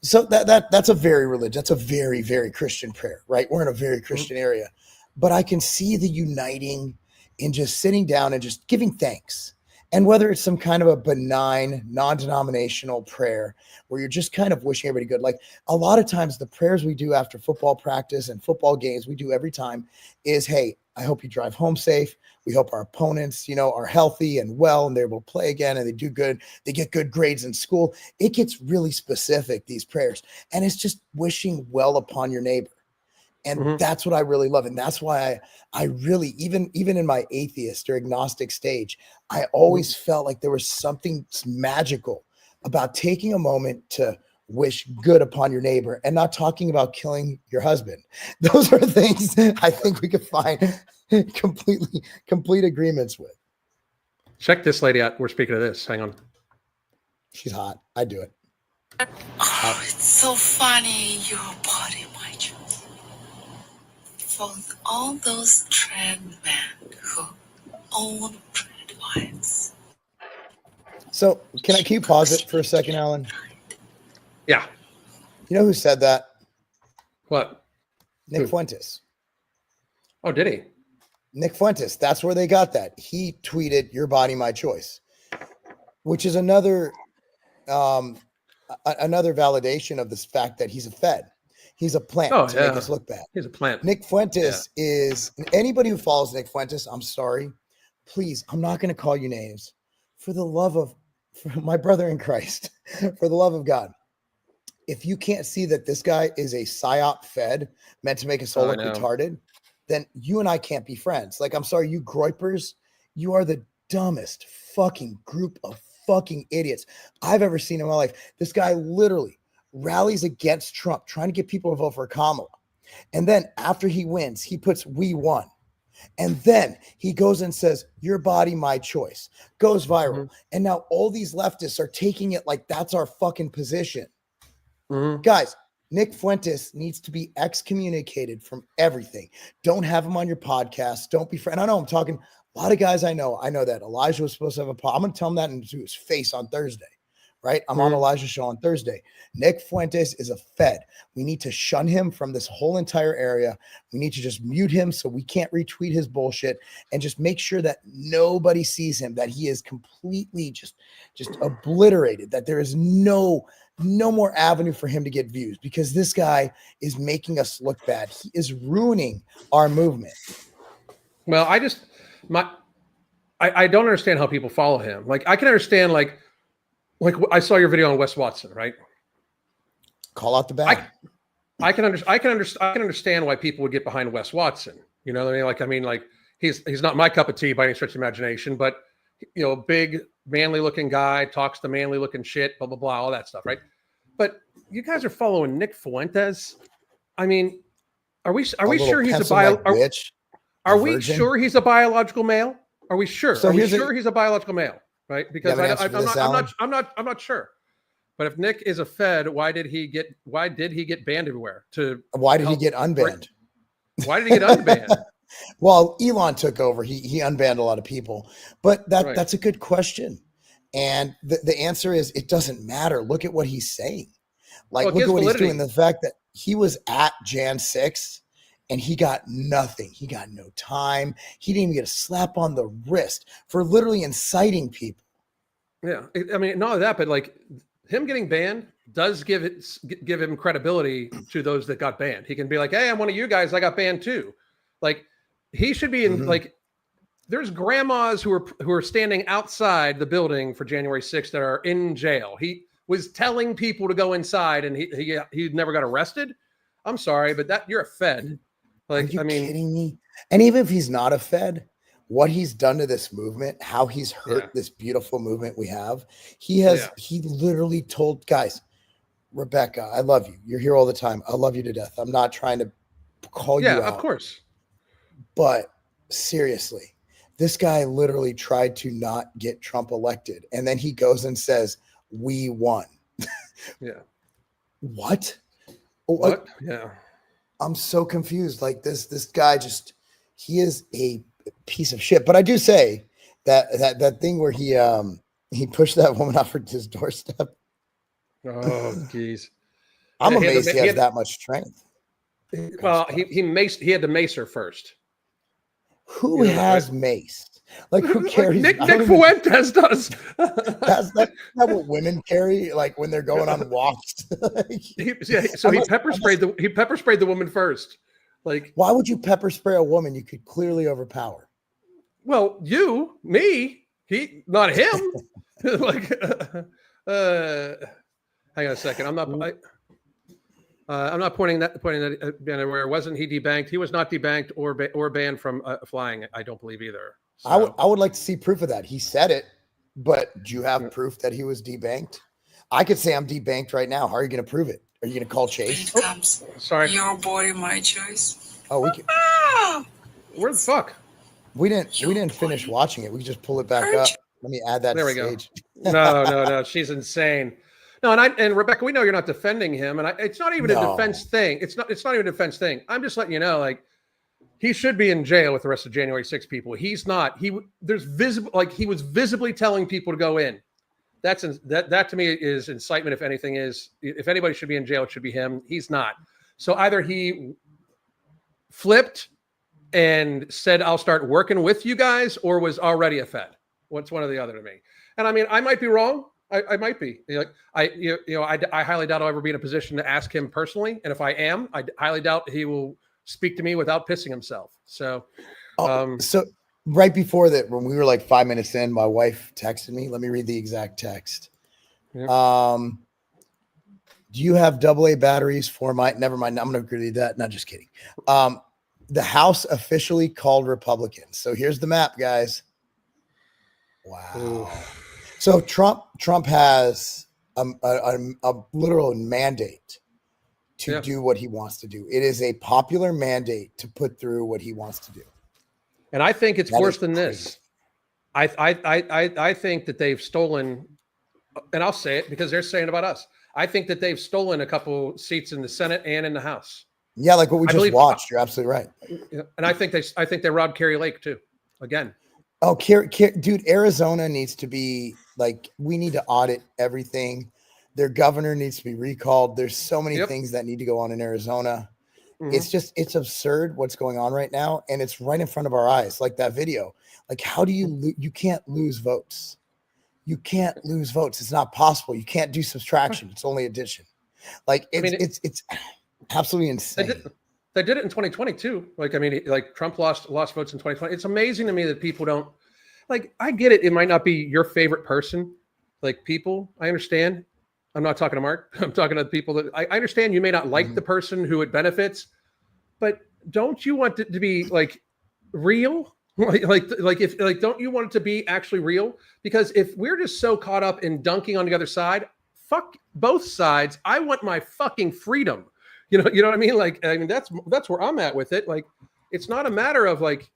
Speaker 2: So that's a very religious, that's a very, very Christian prayer, right? We're in a very Christian area, but I can see the uniting in just sitting down and just giving thanks. And whether it's some kind of a benign, non-denominational prayer where you're just kind of wishing everybody good. Like, a lot of times the prayers we do after football practice and football games, we do every time is, hey, I hope you drive home safe. We hope our opponents, you know, are healthy and well and they're able to play again and they do good. They get good grades in school. It gets really specific, these prayers. And it's just wishing well upon your neighbor. And that's what I really love. And that's why I really, even in my atheist or agnostic stage, I always felt like there was something magical about taking a moment to wish good upon your neighbor and not talking about killing your husband. Those are things I think we could find complete agreements with.
Speaker 1: Check this lady out. We're speaking of this. Hang on.
Speaker 2: She's hot. I do it.
Speaker 7: Oh, it's so funny. Your body, my choice. For all those trend men who own trend wives.
Speaker 2: So can you pause it for a second, Alan?
Speaker 1: Yeah.
Speaker 2: You know who said that?
Speaker 1: What?
Speaker 2: Nick Fuentes.
Speaker 1: Oh, did he?
Speaker 2: Nick Fuentes. That's where they got that. He tweeted, "Your body, my choice," which is another validation of this fact that he's a Fed. He's a plant to make us look bad.
Speaker 1: He's a plant.
Speaker 2: Nick Fuentes is, anybody who follows Nick Fuentes, I'm sorry. Please, I'm not going to call you names. For my brother in Christ, for the love of God. If you can't see that this guy is a psyop Fed meant to make us all look retarded, then you and I can't be friends. Like, I'm sorry, you groypers, you are the dumbest fucking group of fucking idiots I've ever seen in my life. This guy literally rallies against Trump, trying to get people to vote for Kamala. And then after he wins, he puts "we won." And then he goes and says, your body, my choice, goes viral.
Speaker 1: Mhm.
Speaker 2: And now all these leftists are taking it like that's our fucking position.
Speaker 1: Mhm.
Speaker 2: Guys, Nick Fuentes needs to be excommunicated from everything. Don't have him on your podcast. Don't be friend. I know I'm talking a lot of guys I know that Elijah was supposed to have I'm going to tell him that into his face on Thursday, right? I'm on Elijah's show on Thursday. Nick Fuentes is a Fed. We need to shun him from this whole entire area. We need to just mute him so we can't retweet his bullshit and just make sure that nobody sees him, that he is completely just obliterated, that there is no more avenue for him to get views, because this guy is making us look bad. He is ruining our movement.
Speaker 1: Well, I don't understand how people follow him. Like, I can understand, like I saw your video on Wes Watson, right?
Speaker 2: Call out the bad.
Speaker 1: I can understand why people would get behind Wes Watson. You know what I mean? Like he's not my cup of tea by any stretch of imagination, but big, manly looking guy, talks to manly looking shit, blah, blah, blah, all that stuff, right? But you guys are following Nick Fuentes. I mean, are we sure he's Are we sure he's a biological male? Are we sure?
Speaker 2: So
Speaker 1: are we sure he's a biological male? Right? Because I'm not sure. But if Nick is a Fed, why did he get banned everywhere?
Speaker 2: Why did he get unbanned?
Speaker 1: Why did he get unbanned?
Speaker 2: Well, Elon took over. He unbanned a lot of people. But that's a good question. And the answer is it doesn't matter. Look at what he's saying. Like, look at what he's doing. The fact that he was at Jan 6 and he got nothing. He got no time. He didn't even get a slap on the wrist for literally inciting people.
Speaker 1: Yeah. I mean, not only that, but like him getting banned does give him credibility to those that got banned. He can be like, hey, I'm one of you guys. I got banned too. Like, he should be in like, there's grandmas who are standing outside the building for January 6th that are in jail. He was telling people to go inside and he never got arrested. I'm sorry, but you're a Fed. Like,
Speaker 2: are you kidding me? And even if he's not a Fed, what he's done to this movement, how he's hurt this beautiful movement we have, he literally told guys, Rebecca, I love you. You're here all the time. I love you to death. I'm not trying to call you out.
Speaker 1: Yeah, of course.
Speaker 2: But seriously, this guy literally tried to not get Trump elected. And then he goes and says, we won.
Speaker 1: Yeah.
Speaker 2: What?
Speaker 1: What? Yeah.
Speaker 2: I'm so confused. Like this guy he is a piece of shit. But I do say that thing where he pushed that woman off his doorstep.
Speaker 1: Oh, geez.
Speaker 2: I'm amazed he has that much strength.
Speaker 1: Well, he had to mace her first.
Speaker 2: Who has mace? Like, who carries?
Speaker 1: Nick Fuentes does.
Speaker 2: That's not what women carry, like when they're going on walks.
Speaker 1: He pepper sprayed the woman first. Like,
Speaker 2: why would you pepper spray a woman you could clearly overpower?
Speaker 1: Well, me, not him. Like, hang on a second. I'm not pointing that anywhere. Wasn't he debanked? He was not debanked or banned from flying. I don't believe either. So.
Speaker 2: I would like to see proof of that. He said it, but do you have proof that he was debanked? I could say I'm debanked right now. How are you going to prove it? Are you going to call Chase?
Speaker 1: Sorry.
Speaker 7: Your body, my choice.
Speaker 2: Oh, we can.
Speaker 1: Where the fuck?
Speaker 2: We didn't finish watching it. We can just pull it back up. Let me add that.
Speaker 1: There we go. No. She's insane. No, and Rebecca, we know you're not defending him, and it's not even a defense thing. It's not even a defense thing. I'm just letting you know, like, he should be in jail with the rest of January 6 people. He's not. He was visibly telling people to go in. That to me is incitement. If anybody should be in jail, it should be him. He's not. So either he flipped and said, "I'll start working with you guys," or was already a Fed. What's one or the other to me? And I mean, I might be wrong. I might be. I highly doubt I'll ever be in a position to ask him personally. And if I am, I highly doubt he will speak to me without pissing himself. So,
Speaker 2: so right before that, when we were like 5 minutes in, my wife texted me. Let me read the exact text. Yeah. Do you have AA batteries for my? Never mind. I'm going to read that. Not just kidding. The House officially called Republicans. So here's the map, guys. Wow. Ooh. So Trump has a literal mandate to do what he wants to do. It is a popular mandate to put through what he wants to do.
Speaker 1: And I think it's
Speaker 2: That
Speaker 1: worse
Speaker 2: is
Speaker 1: than
Speaker 2: crazy.
Speaker 1: this. I think that they've stolen, and I'll say it because they're saying about us. I think that they've stolen a couple seats in the Senate and in the House.
Speaker 2: Yeah, like what we
Speaker 1: I
Speaker 2: just
Speaker 1: believe-
Speaker 2: watched. You're absolutely right.
Speaker 1: And I think they robbed Kerry Lake too. Again.
Speaker 2: Oh, dude, Arizona needs to be like, we need to audit everything. Their governor needs to be recalled. There's so many things that need to go on in Arizona. It's absurd what's going on right now. And it's right in front of our eyes. Like that video, like, how do you can't lose votes. You can't lose votes. It's not possible. You can't do subtraction. It's only addition. Like it's absolutely insane.
Speaker 1: They did it in 2020 too. Like, I mean, like Trump lost votes in 2020. It's amazing to me that people don't like, I get it. It might not be your favorite person. Like people, I understand. I'm not talking to Mark. I'm talking to the people that I understand. You may not like the person who it benefits, but don't you want it to be like real? If don't you want it to be actually real? Because if we're just so caught up in dunking on the other side, fuck both sides. I want my fucking freedom. You know what I mean? Like, I mean, that's where I'm at with it. Like, it's not a matter of like,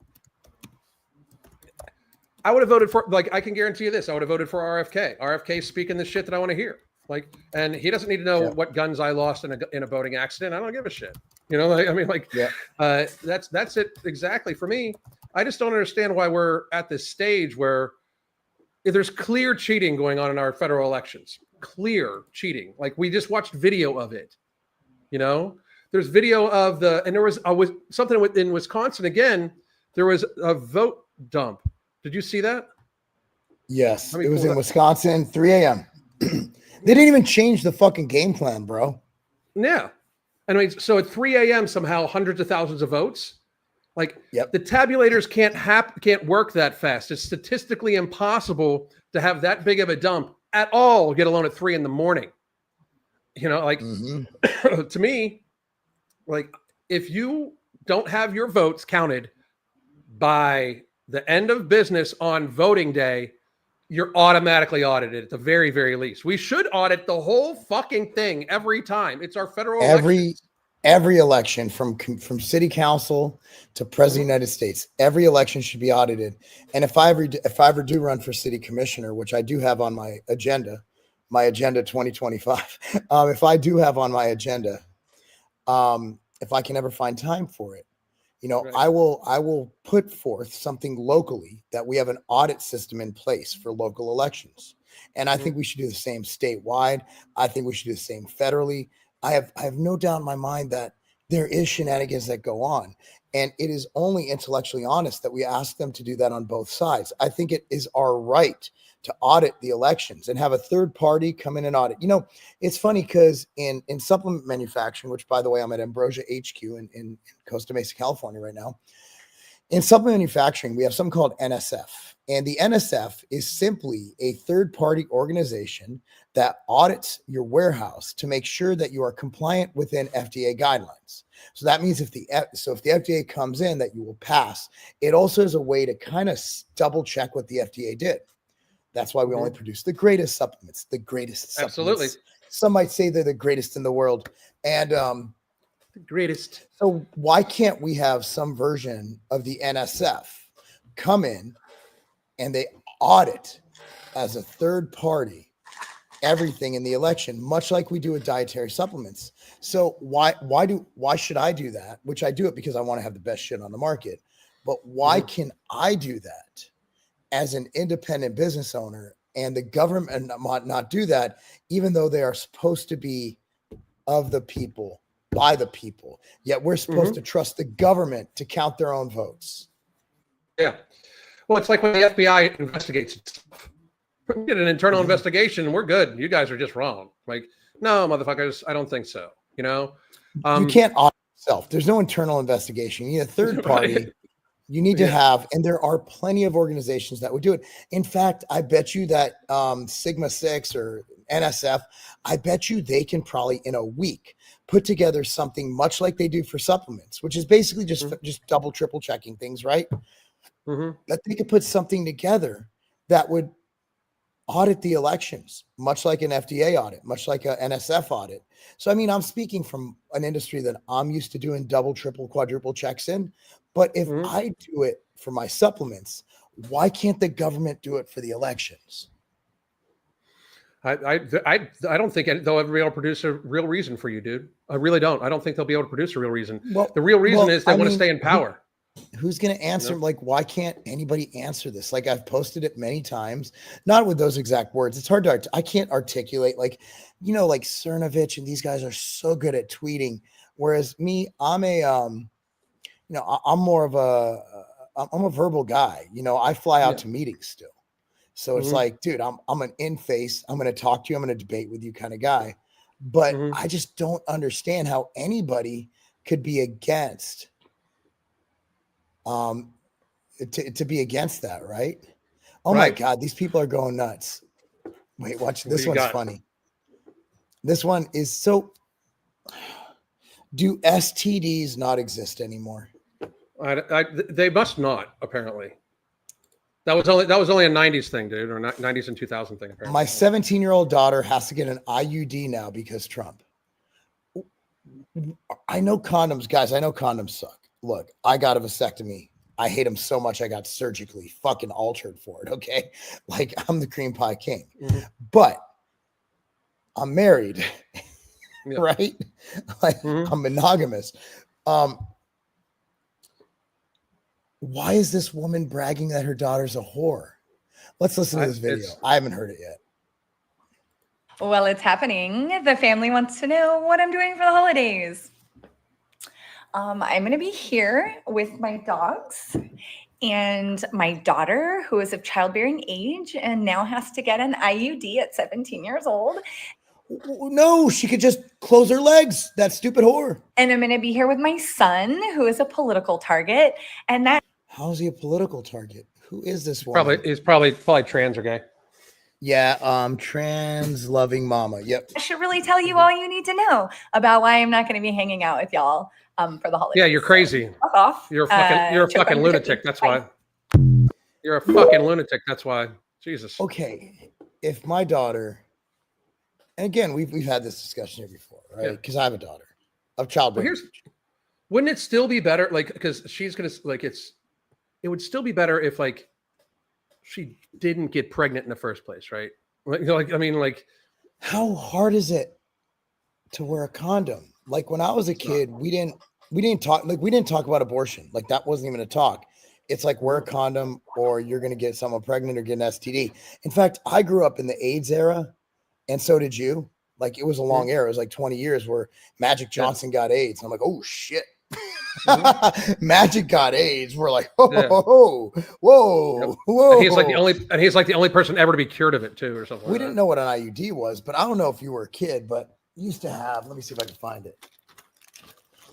Speaker 1: I would have voted for, like, I can guarantee you this. I would have voted for RFK. RFK speaking the shit that I want to hear. Like, and he doesn't need to know what guns I lost in a boating accident. I don't give a shit. You know, like, I mean, like, that's it exactly for me. I just don't understand why we're at this stage where there's clear cheating going on in our federal elections. Clear cheating. Like, we just watched video of it. You know, there's video of and there was something in Wisconsin again. There was a vote dump. Did you see that?
Speaker 2: Yes, it was in Wisconsin, 3 a.m. They didn't even change the fucking game plan, bro.
Speaker 1: Yeah. And I mean, so at 3 a.m. somehow hundreds of thousands of votes. Like the tabulators can't work that fast. It's statistically impossible to have that big of a dump at all, get alone at 3 a.m. You know, like to me, like if you don't have your votes counted by the end of business on voting day, you're automatically audited at the very, very least. We should audit the whole fucking thing every time. It's our federal
Speaker 2: every election from city council to president of the United States. Every election should be audited. And if I ever do run for city commissioner, which I do have on my agenda 2025. If I do have on my agenda, if I can ever find time for it, you know, I will put forth something locally that we have an audit system in place for local elections. And I think we should do the same statewide. I think we should do the same federally. I have no doubt in my mind that there is shenanigans that go on. And it is only intellectually honest that we ask them to do that on both sides. I think it is our right to audit the elections and have a third party come in and audit. You know, it's funny because in supplement manufacturing, which by the way, I'm at Ambrosia HQ in Costa Mesa, California right now. In supplement manufacturing, we have something called NSF. And the NSF is simply a third party organization that audits your warehouse to make sure that you are compliant within FDA guidelines. So that means if the FDA comes in, that you will pass. It also is a way to kind of double check what the FDA did. That's why we only produce the greatest supplements, the greatest supplements.
Speaker 1: Absolutely.
Speaker 2: Some might say they're the greatest in the world. And
Speaker 1: the greatest.
Speaker 2: So why can't we have some version of the NSF come in and they audit as a third party everything in the election, much like we do with dietary supplements? So why should I do that? Which I do it because I want to have the best shit on the market. But why can I do that as an independent business owner and the government not do that, even though they are supposed to be of the people, by the people, yet we're supposed to trust the government to count their own votes?
Speaker 1: Yeah. Well, it's like when the FBI investigates stuff. We did an internal investigation and we're good. You guys are just wrong. Like, no, motherfuckers, I don't think so. You know,
Speaker 2: you can't audit yourself. There's no internal investigation. You need a third party. Right. You need to have, and there are plenty of organizations that would do it. In fact, I bet you that Sigma 6 or NSF, I bet you they can probably in a week put together something much like they do for supplements, which is basically just double, triple checking things, right? That they could put something together that would audit the elections, much like an FDA audit, much like an NSF audit. So, I mean, I'm speaking from an industry that I'm used to doing double, triple, quadruple checks in. But if I do it for my supplements, why can't the government do it for the elections?
Speaker 1: I don't think they'll ever be able to produce a real reason for you, dude. I really don't. I don't think they'll be able to produce a real reason.
Speaker 2: Well,
Speaker 1: the real reason is they want to stay in power.
Speaker 2: Who's going to answer? Like, why can't anybody answer this? Like, I've posted it many times, not with those exact words. It's hard to, I can't articulate, like, you know, like Cernovich and these guys are so good at tweeting. Whereas me, I'm a, you know, I'm more of I'm a verbal guy. You know, I fly out to meetings still. So it's like, dude, I'm an in-face, I'm going to talk to you, I'm going to debate with you kind of guy. But I just don't understand how anybody could be against to be against that, right? Oh my God, these people are going nuts. Wait, watch this one's funny. This one is so. Do STDs not exist anymore?
Speaker 1: They must not, apparently. That was only a 90s thing, dude, or 90s and 2000 thing. Apparently.
Speaker 2: My 17-year-old daughter has to get an IUD now because Trump. I know condoms, guys. I know condoms suck. Look, I got a vasectomy. I hate them so much I got surgically fucking altered for it, okay? Like, I'm the cream pie king. But I'm married, right? Like, I'm monogamous. Why is this woman bragging that her daughter's a whore? Let's listen to this video. I haven't heard it yet.
Speaker 8: Well, it's happening. The family wants to know what I'm doing for the holidays. I'm going to be here with my dogs and my daughter, who is of childbearing age and now has to get an IUD at 17 years old.
Speaker 2: No, she could just close her legs. That stupid whore.
Speaker 8: And I'm going to be here with my son, who is a political target. And that.
Speaker 2: How's he a political target? Who is this woman?
Speaker 1: He's probably trans or gay.
Speaker 2: Yeah, trans loving mama. Yep.
Speaker 8: I should really tell you all you need to know about why I'm not going to be hanging out with y'all for the holidays.
Speaker 1: Yeah, you're crazy.
Speaker 8: So, fuck off.
Speaker 1: You're a fucking lunatic. That's why. You're a fucking lunatic. That's why. Jesus.
Speaker 2: Okay, if my daughter, and again, we've had this discussion here before, right? Because I have a daughter of childbearing.
Speaker 1: Wouldn't it still be better? Like, because she's gonna like it would still be better if like she didn't get pregnant in the first place, right? Like I mean, like,
Speaker 2: how hard is it to wear a condom? Like when I was a kid, we didn't talk about abortion. Like that wasn't even a talk. It's like wear a condom or you're gonna get someone pregnant or get an STD. In fact, I grew up in the AIDS era, and so did you. Like it was a long era. It was like 20 years where Magic Johnson got AIDS. And I'm like, oh shit. Magic got AIDS. We're like, whoa.
Speaker 1: And he's like the only person ever to be cured of it too, or something.
Speaker 2: We didn't know what an IUD was, but I don't know if you were a kid, but you used to have. Let me see if I can find it.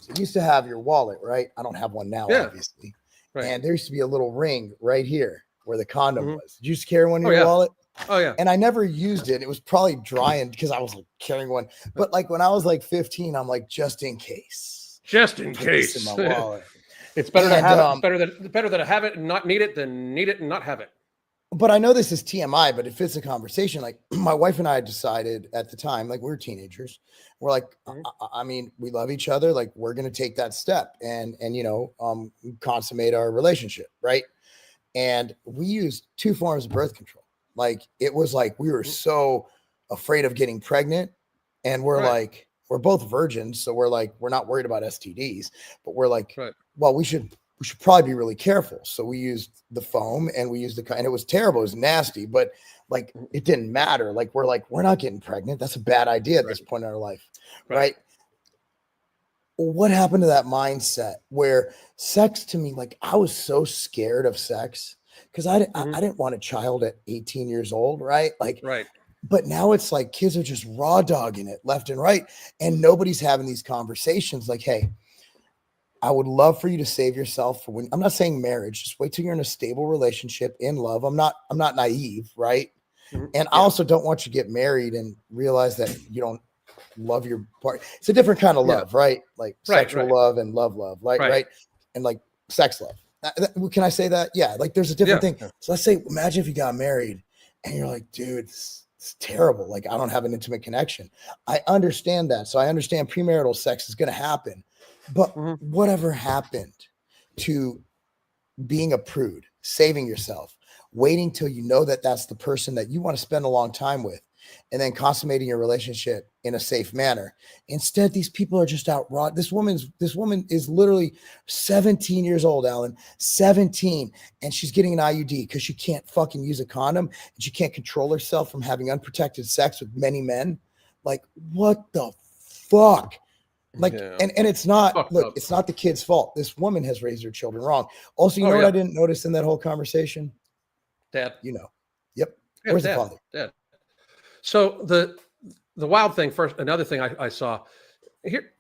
Speaker 2: So you used to have your wallet, right? I don't have one now, obviously. Right. And there used to be a little ring right here where the condom was. Did you just carry one in your wallet?
Speaker 1: Oh yeah.
Speaker 2: And I never used it. It was probably drying because I was like carrying one. But like when I was like 15, I'm like, just in case.
Speaker 1: Just in case.
Speaker 2: In my wallet.
Speaker 1: It's better to have it. Better than to have it and not need it than need it and not have it.
Speaker 2: But I know this is TMI, but it fits the conversation. Like my wife and I decided at the time, like we were teenagers. We're like, I mean, we love each other. Like we're going to take that step and consummate our relationship. Right. And we used 2 forms of birth control. Like it was like we were so afraid of getting pregnant, and we're like, we're both virgins, so we're like, we're not worried about STDs, but we're like, well, we should probably be really careful. So we used the foam and we used and it was terrible, it was nasty, but like it didn't matter. Like we're not getting pregnant. That's a bad idea at this point in our life, right? What happened to that mindset where sex to me, like I was so scared of sex. Because I didn't want a child at 18 years old, right? Like, but now it's like kids are just raw dogging it left and right, and nobody's having these conversations. Like, hey, I would love for you to save yourself for when. I'm not saying marriage. Just wait till you're in a stable relationship, in love. I'm not naive, right? And I also don't want you to get married and realize that you don't love your partner. It's a different kind of love, right? Like sexual love and love, right? And like sex love. Can I say that? Yeah, like there's a different thing. So let's say, imagine if you got married And you're like, dude, it's terrible. Like, I don't have an intimate connection. I understand that. So I understand premarital sex is going to happen. But whatever happened to being a prude, saving yourself, waiting till you know that that's the person that you want to spend a long time with, and then consummating your relationship in a safe manner. Instead, these people are just out raw. This woman is literally 17 years old, Alan, 17, and she's getting an IUD because she can't fucking use a condom and she can't control herself from having unprotected sex with many men. Like, what the fuck? Like, and it's not, look, it's not the kid's fault. This woman has raised her children wrong. Also, you know what I didn't notice in that whole conversation?
Speaker 1: Dad.
Speaker 2: You know. Yep.
Speaker 1: Yeah,
Speaker 2: Where's
Speaker 1: Dad,
Speaker 2: the father?
Speaker 1: Dad. So the wild thing first, another thing I saw here,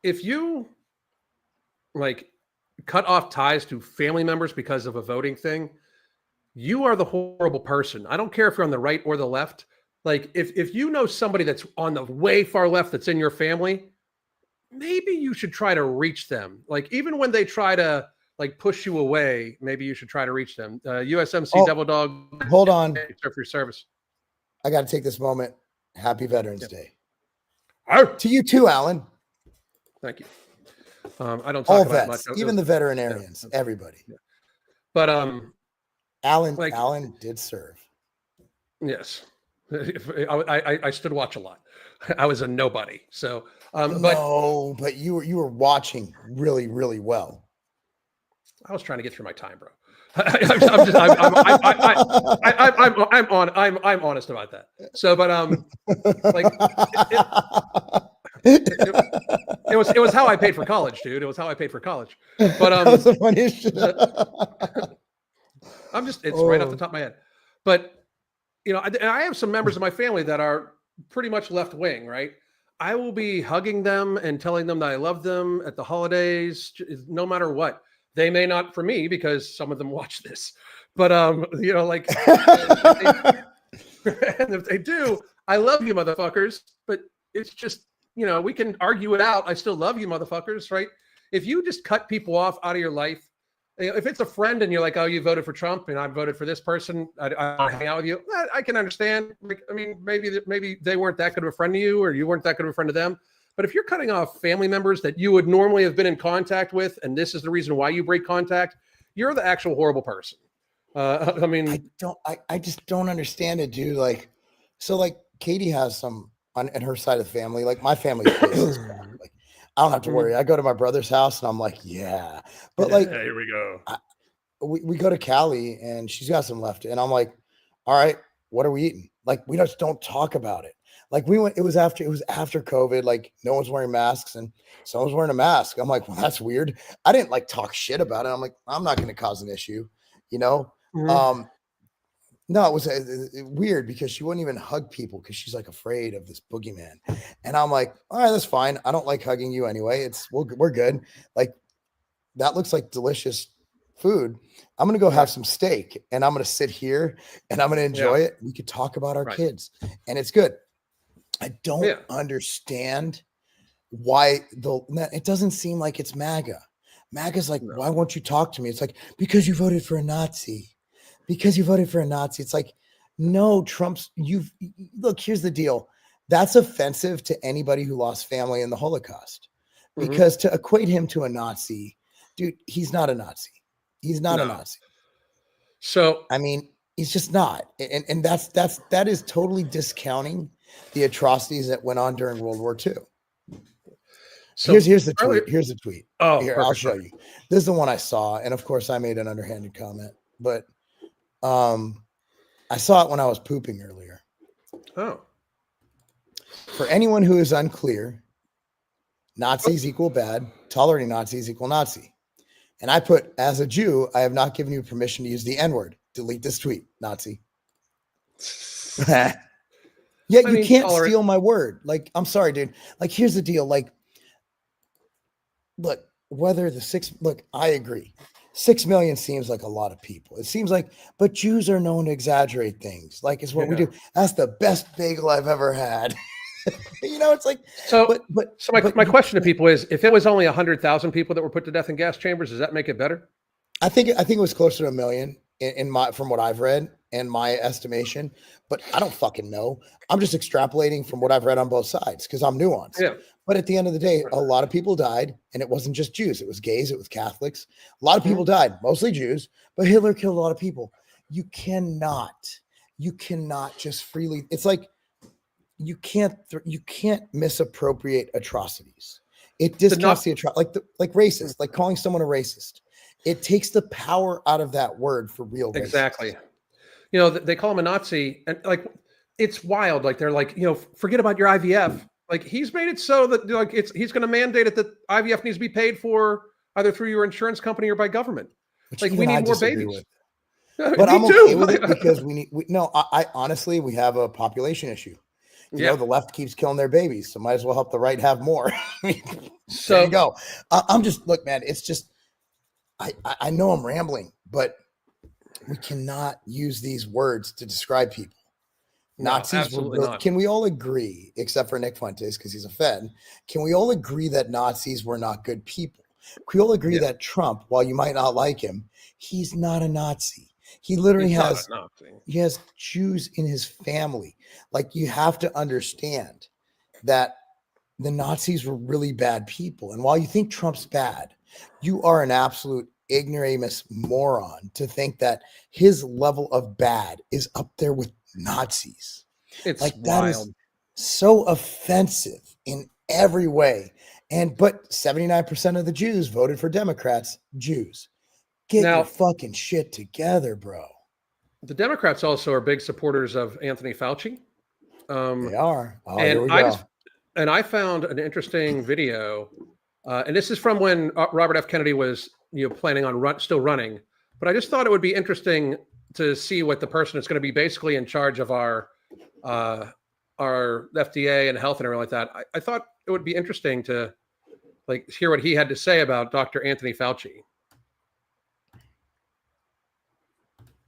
Speaker 1: if you like cut off ties to family members because of a voting thing, you are the horrible person. I don't care if you're on the right or the left. Like if you know somebody that's on the way far left that's in your family, maybe you should try to reach them. Like even when they try to like push you away, maybe you should try to reach them. USMC Devil Dog.
Speaker 2: Hold on.
Speaker 1: For your service.
Speaker 2: I got to take this moment. Happy Veterans Day. To you too, Alan.
Speaker 1: Thank you. I don't
Speaker 2: all
Speaker 1: talk about
Speaker 2: vets,
Speaker 1: much.
Speaker 2: even the veterinarians, everybody.
Speaker 1: But
Speaker 2: Alan did serve.
Speaker 1: Yes. I stood watch a lot. I was a nobody. So
Speaker 2: but you were watching really, really well.
Speaker 1: I was trying to get through my time, bro. I'm honest about that. So, but like it was how I paid for college, dude. It was how I paid for college. But
Speaker 2: that was the funniest shit.
Speaker 1: it's right off the top of my head. But I have some members of my family that are pretty much left wing, right? I will be hugging them and telling them that I love them at the holidays, no matter what. They may not for me because some of them watch this, but like, and if they do, I love you, motherfuckers. But it's just, we can argue it out. I still love you, motherfuckers, right? If you just cut people off out of your life, if it's a friend and you're like, oh, you voted for Trump and I voted for this person, I hang out with you. I can understand. Like, I mean, maybe they weren't that good of a friend to you, or you weren't that good of a friend to them. But if you're cutting off family members that you would normally have been in contact with, and this is the reason why you break contact, you're the actual horrible person. I mean,
Speaker 2: I just don't understand it, dude. Like, so like Katie has some on her side of the family. Like my family's places. Like, I don't have to worry. I go to my brother's house and I'm like, yeah. But like,
Speaker 1: here we go.
Speaker 2: We go to Cali and she's got some left, and I'm like, all right, what are we eating? Like, we just don't talk about it. Like it was after COVID, like no one's wearing masks and someone's wearing a mask. I'm like, well, that's weird. I didn't like talk shit about it. I'm like, I'm not going to cause an issue, No, it was weird because she wouldn't even hug people because she's like afraid of this boogeyman. And I'm like, all right, that's fine. I don't like hugging you anyway. We're good. Like that looks like delicious food. I'm going to go have some steak and I'm going to sit here and I'm going to enjoy it. We could talk about our kids and it's good. I don't understand why it doesn't seem like it's MAGA. MAGA's like, why won't you talk to me? It's like, because you voted for a Nazi. Because you voted for a Nazi. It's like, no, look, here's the deal. That's offensive to anybody who lost family in the Holocaust. Because to equate him to a Nazi, dude, he's not a Nazi. He's not a Nazi. So, I mean, he's just not. And that is totally discounting the atrocities that went on during World War II. So here's the tweet. Here's the tweet. Oh, here, I'll show you. This is the one I saw. And of course I made an underhanded comment, but I saw it when I was pooping earlier. Oh. For anyone who is unclear, Nazis equal bad, tolerating Nazis equal Nazi. And I put, as a Jew, I have not given you permission to use the N-word. Delete this tweet, Nazi. Yeah, you can't steal my word. Like, I'm sorry, dude. Like, here's the deal. Like, look, I agree. 6 million seems like a lot of people. It seems like, but Jews are known to exaggerate things. Like, it's what we do. That's the best bagel I've ever had. It's like,
Speaker 1: so my question to people is, if it was only 100,000 people that were put to death in gas chambers, does that make it better?
Speaker 2: I think it was closer to 1 million. from what I've read and my estimation, but I don't fucking know. I'm just extrapolating from what I've read on both sides because I'm nuanced.
Speaker 1: Yeah.
Speaker 2: But at the end of the day, a lot of people died, and it wasn't just Jews. It was gays. It was Catholics. A lot of people died, mostly Jews, but Hitler killed a lot of people. You cannot just freely. It's like you can't misappropriate atrocities. It discounts the atrocity, like racist, like calling someone a racist. It takes the power out of that word for real.
Speaker 1: Exactly. You know, they call him a Nazi, and like it's wild. Like they're like, you know, forget about your IVF. Like he's made it so that like he's going to mandate it that IVF needs to be paid for either through your insurance company or by government.
Speaker 2: Which
Speaker 1: like we need more babies.
Speaker 2: With. But I'm okay with it because I honestly, we have a population issue. You know, the left keeps killing their babies, so might as well help the right have more. So there you go. I'm just, look, man, it's just, I know I'm rambling, but we cannot use these words to describe people. Nazis were really, can we all agree, except for Nick Fuentes, because he's a Fed, can we all agree that Nazis were not good people? Can we all agree that Trump, while you might not like him, he's not a Nazi? He literally has Jews in his family. Like, you have to understand that the Nazis were really bad people. And while you think Trump's bad, you are an absolute ignoramus moron to think that his level of bad is up there with Nazis.
Speaker 1: It's
Speaker 2: like,
Speaker 1: wild.
Speaker 2: that is so offensive in every way. But 79% of the Jews voted for Democrats. Jews. Get your fucking shit together, bro.
Speaker 1: The Democrats also are big supporters of Anthony Fauci.
Speaker 2: They are. Oh,
Speaker 1: and
Speaker 2: here we go.
Speaker 1: I found an interesting video, and this is from when Robert F. Kennedy was, planning on still running. But I just thought it would be interesting to see what the person that's going to be basically in charge of our FDA and health and everything like that. I thought it would be interesting to hear what he had to say about Dr. Anthony Fauci.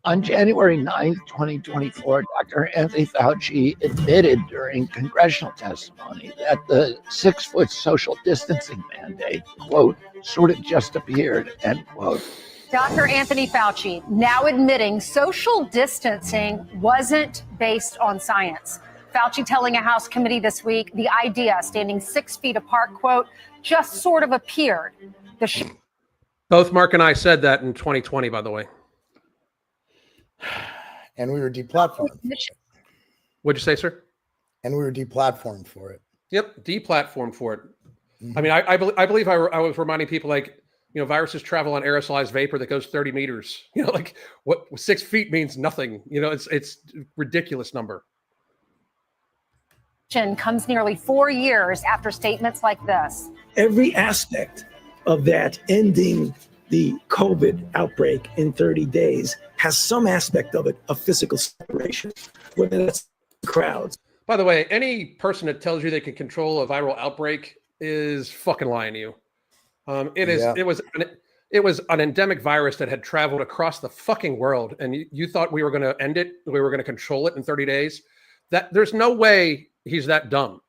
Speaker 9: On January 9th, 2024, Dr. Anthony Fauci admitted during congressional testimony that the 6-foot social distancing mandate, quote, sort of just appeared, end quote.
Speaker 10: Dr. Anthony Fauci now admitting social distancing wasn't based on science. Fauci telling a House committee this week the idea, standing 6 feet apart, quote, just sort of appeared.
Speaker 1: Both Mark and I said that in 2020, by the way.
Speaker 2: And we were deplatformed.
Speaker 1: What'd you say, sir?
Speaker 2: And we were deplatformed for it.
Speaker 1: Yep, deplatformed for it. Mm-hmm. I mean, I believe I was reminding people viruses travel on aerosolized vapor that goes 30 meters. What 6 feet means nothing. It's a ridiculous number.
Speaker 10: Comes nearly 4 years after statements like this.
Speaker 11: Every aspect of that ending the COVID outbreak in 30 days has some aspect of it of physical separation, whether that's crowds.
Speaker 1: By the way, any person that tells you they can control a viral outbreak is fucking lying to you. It was an endemic virus that had traveled across the fucking world, and you thought we were going to end it, we were going to control it in 30 days. There's no way he's that dumb.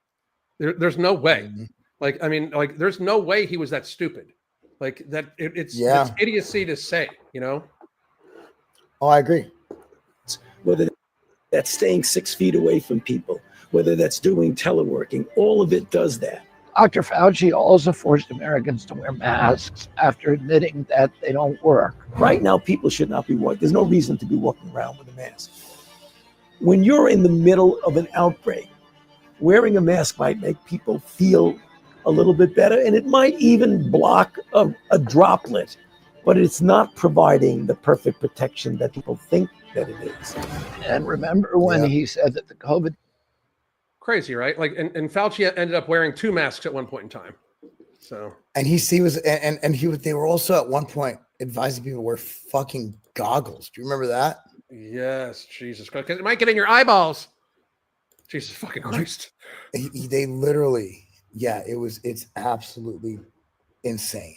Speaker 1: There's no way. Mm-hmm. There's no way he was that stupid. It's idiocy to say,
Speaker 2: Oh, I agree.
Speaker 11: Whether that's staying 6 feet away from people, whether that's doing teleworking, all of it does that.
Speaker 9: Dr. Fauci also forced Americans to wear masks after admitting that they don't work.
Speaker 11: Right now, people should not be walking. There's no reason to be walking around with a mask. When you're in the middle of an outbreak, wearing a mask might make people feel a little bit better, and it might even block a droplet, but it's not providing the perfect protection that people think that it is.
Speaker 9: And remember when he said that the COVID...
Speaker 1: Crazy, right? And Fauci ended up wearing 2 masks at one point in time. So,
Speaker 2: and they were also at one point advising people to wear fucking goggles. Do you remember that?
Speaker 1: Yes, Jesus Christ, because it might get in your eyeballs. Jesus fucking Christ.
Speaker 2: They literally, it's absolutely insane.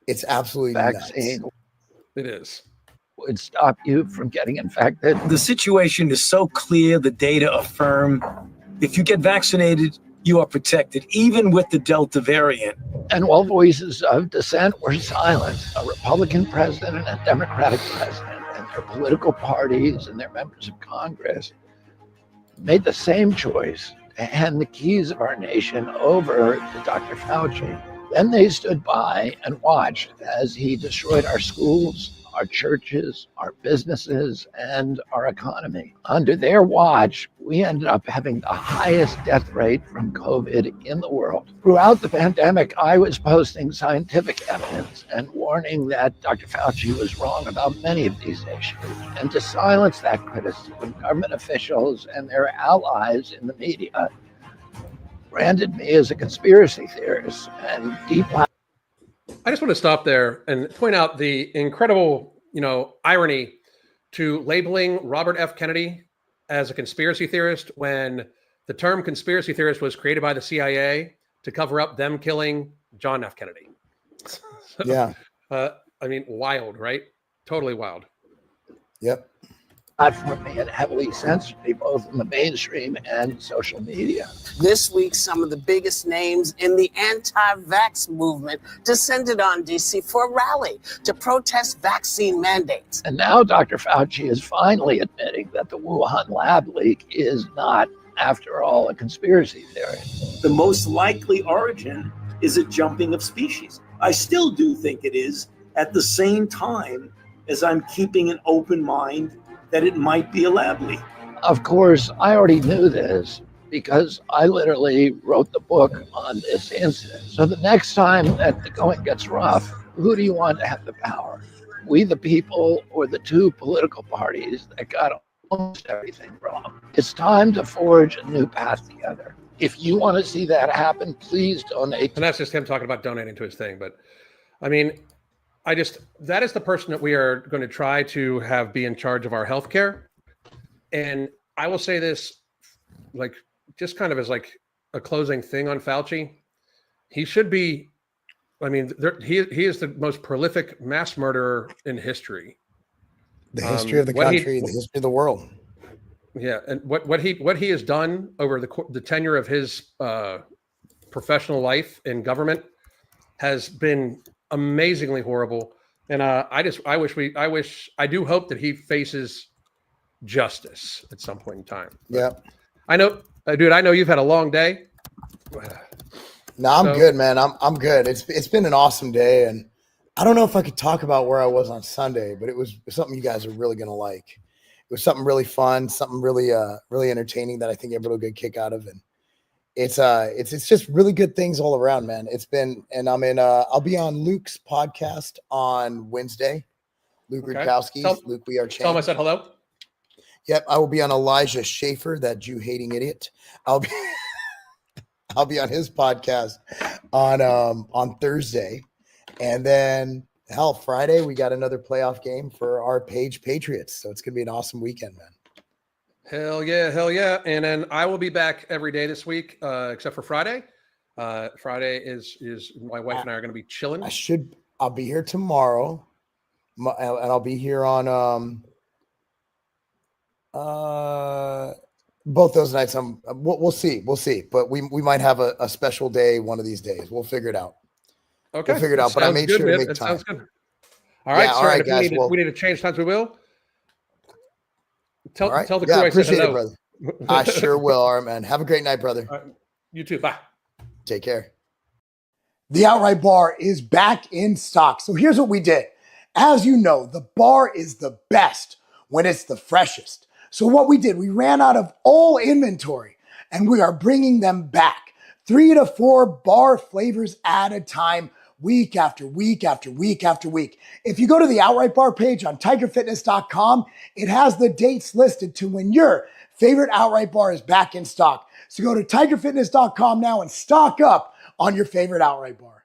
Speaker 2: It's absolutely
Speaker 9: vaccine.
Speaker 2: Nuts.
Speaker 1: It is.
Speaker 9: Would stop you from getting infected.
Speaker 12: The situation is so clear, the data affirm. If you get vaccinated, you are protected, even with the Delta variant.
Speaker 9: And all voices of dissent were silent. A Republican president and a Democratic president their political parties and their members of Congress made the same choice to hand the keys of our nation over to Dr. Fauci. Then they stood by and watched as he destroyed our schools, our churches, our businesses, and our economy. Under their watch, we ended up having the highest death rate from COVID in the world. Throughout the pandemic, I was posting scientific evidence and warning that Dr. Fauci was wrong about many of these issues. And to silence that criticism, government officials and their allies in the media branded me as a conspiracy theorist and deep.
Speaker 1: I just want to stop there and point out the incredible, irony to labeling Robert F. Kennedy as a conspiracy theorist when the term conspiracy theorist was created by the CIA to cover up them killing John F. Kennedy. So,
Speaker 2: Yeah.
Speaker 1: Wild, right? Totally wild.
Speaker 2: Yep.
Speaker 9: Platform being heavily censored, both in the mainstream and social media.
Speaker 13: This week, some of the biggest names in the anti-vax movement descended on DC for a rally to protest vaccine mandates.
Speaker 9: And now Dr. Fauci is finally admitting that the Wuhan lab leak is not, after all, a conspiracy theory.
Speaker 11: The most likely origin is a jumping of species. I still do think it is, at the same time as I'm keeping an open mind that it might be a lab leak.
Speaker 9: Of course, I already knew this because I literally wrote the book on this incident. So the next time that the going gets rough, who do you want to have the power? We the people or the two political parties that got almost everything wrong? It's time to forge a new path together. If you want to see that happen, please donate.
Speaker 1: And that's just him talking about donating to his thing. But that is the person that we are going to try to have be in charge of our healthcare. And I will say this, just kind of as a closing thing on Fauci. He should be, he is the most prolific mass murderer in history.
Speaker 2: The history of the country, the history of the world.
Speaker 1: Yeah, and what he has done over the tenure of his professional life in government has been amazingly horrible. And I do hope that he faces justice at some point in time.
Speaker 2: Yeah.
Speaker 1: I know, dude, I know you've had a long day.
Speaker 2: No, I'm good, man. I'm good. It's been an awesome day. And I don't know if I could talk about where I was on Sunday, but it was something you guys are really going to like. It was something really fun, something really, really entertaining that I think everybody will get a kick out of. And it's just really good things all around, man. I'll be on Luke's podcast on Wednesday. Luke Rudkowski's Luke We Are Changed.
Speaker 1: Tell him I said hello.
Speaker 2: Yep, I will be on Elijah Schaefer, that Jew-hating idiot. I'll be on his podcast on Thursday, and then Friday we got another playoff game for our Page Patriots. So it's gonna be an awesome weekend, man.
Speaker 1: Hell yeah. And then I will be back every day this week, except for Friday. Friday is my wife and I are going to be chilling.
Speaker 2: I'll be here tomorrow, and I'll be here on both those nights. We'll see, but we might have a special day one of these days. We'll figure it out.
Speaker 1: Okay,
Speaker 2: we'll figure it out. But I made sure to make time.
Speaker 1: Sounds good. All right, sorry, guys. We need to change times. We will. Tell the crew I
Speaker 2: appreciate
Speaker 1: said
Speaker 2: it,
Speaker 1: hello.
Speaker 2: brother. I sure will. All right, man. Have a great night, brother.
Speaker 1: You too. Bye.
Speaker 2: Take care. The Outright Bar is back in stock. So here's what we did. As you know, the bar is the best when it's the freshest. So what we did, we ran out of all inventory and we are bringing them back. 3 to 4 bar flavors at a time, week after week after week after week. If you go to the Outright Bar page on tigerfitness.com, it has the dates listed to when your favorite Outright Bar is back in stock. So go to tigerfitness.com now and stock up on your favorite Outright Bar.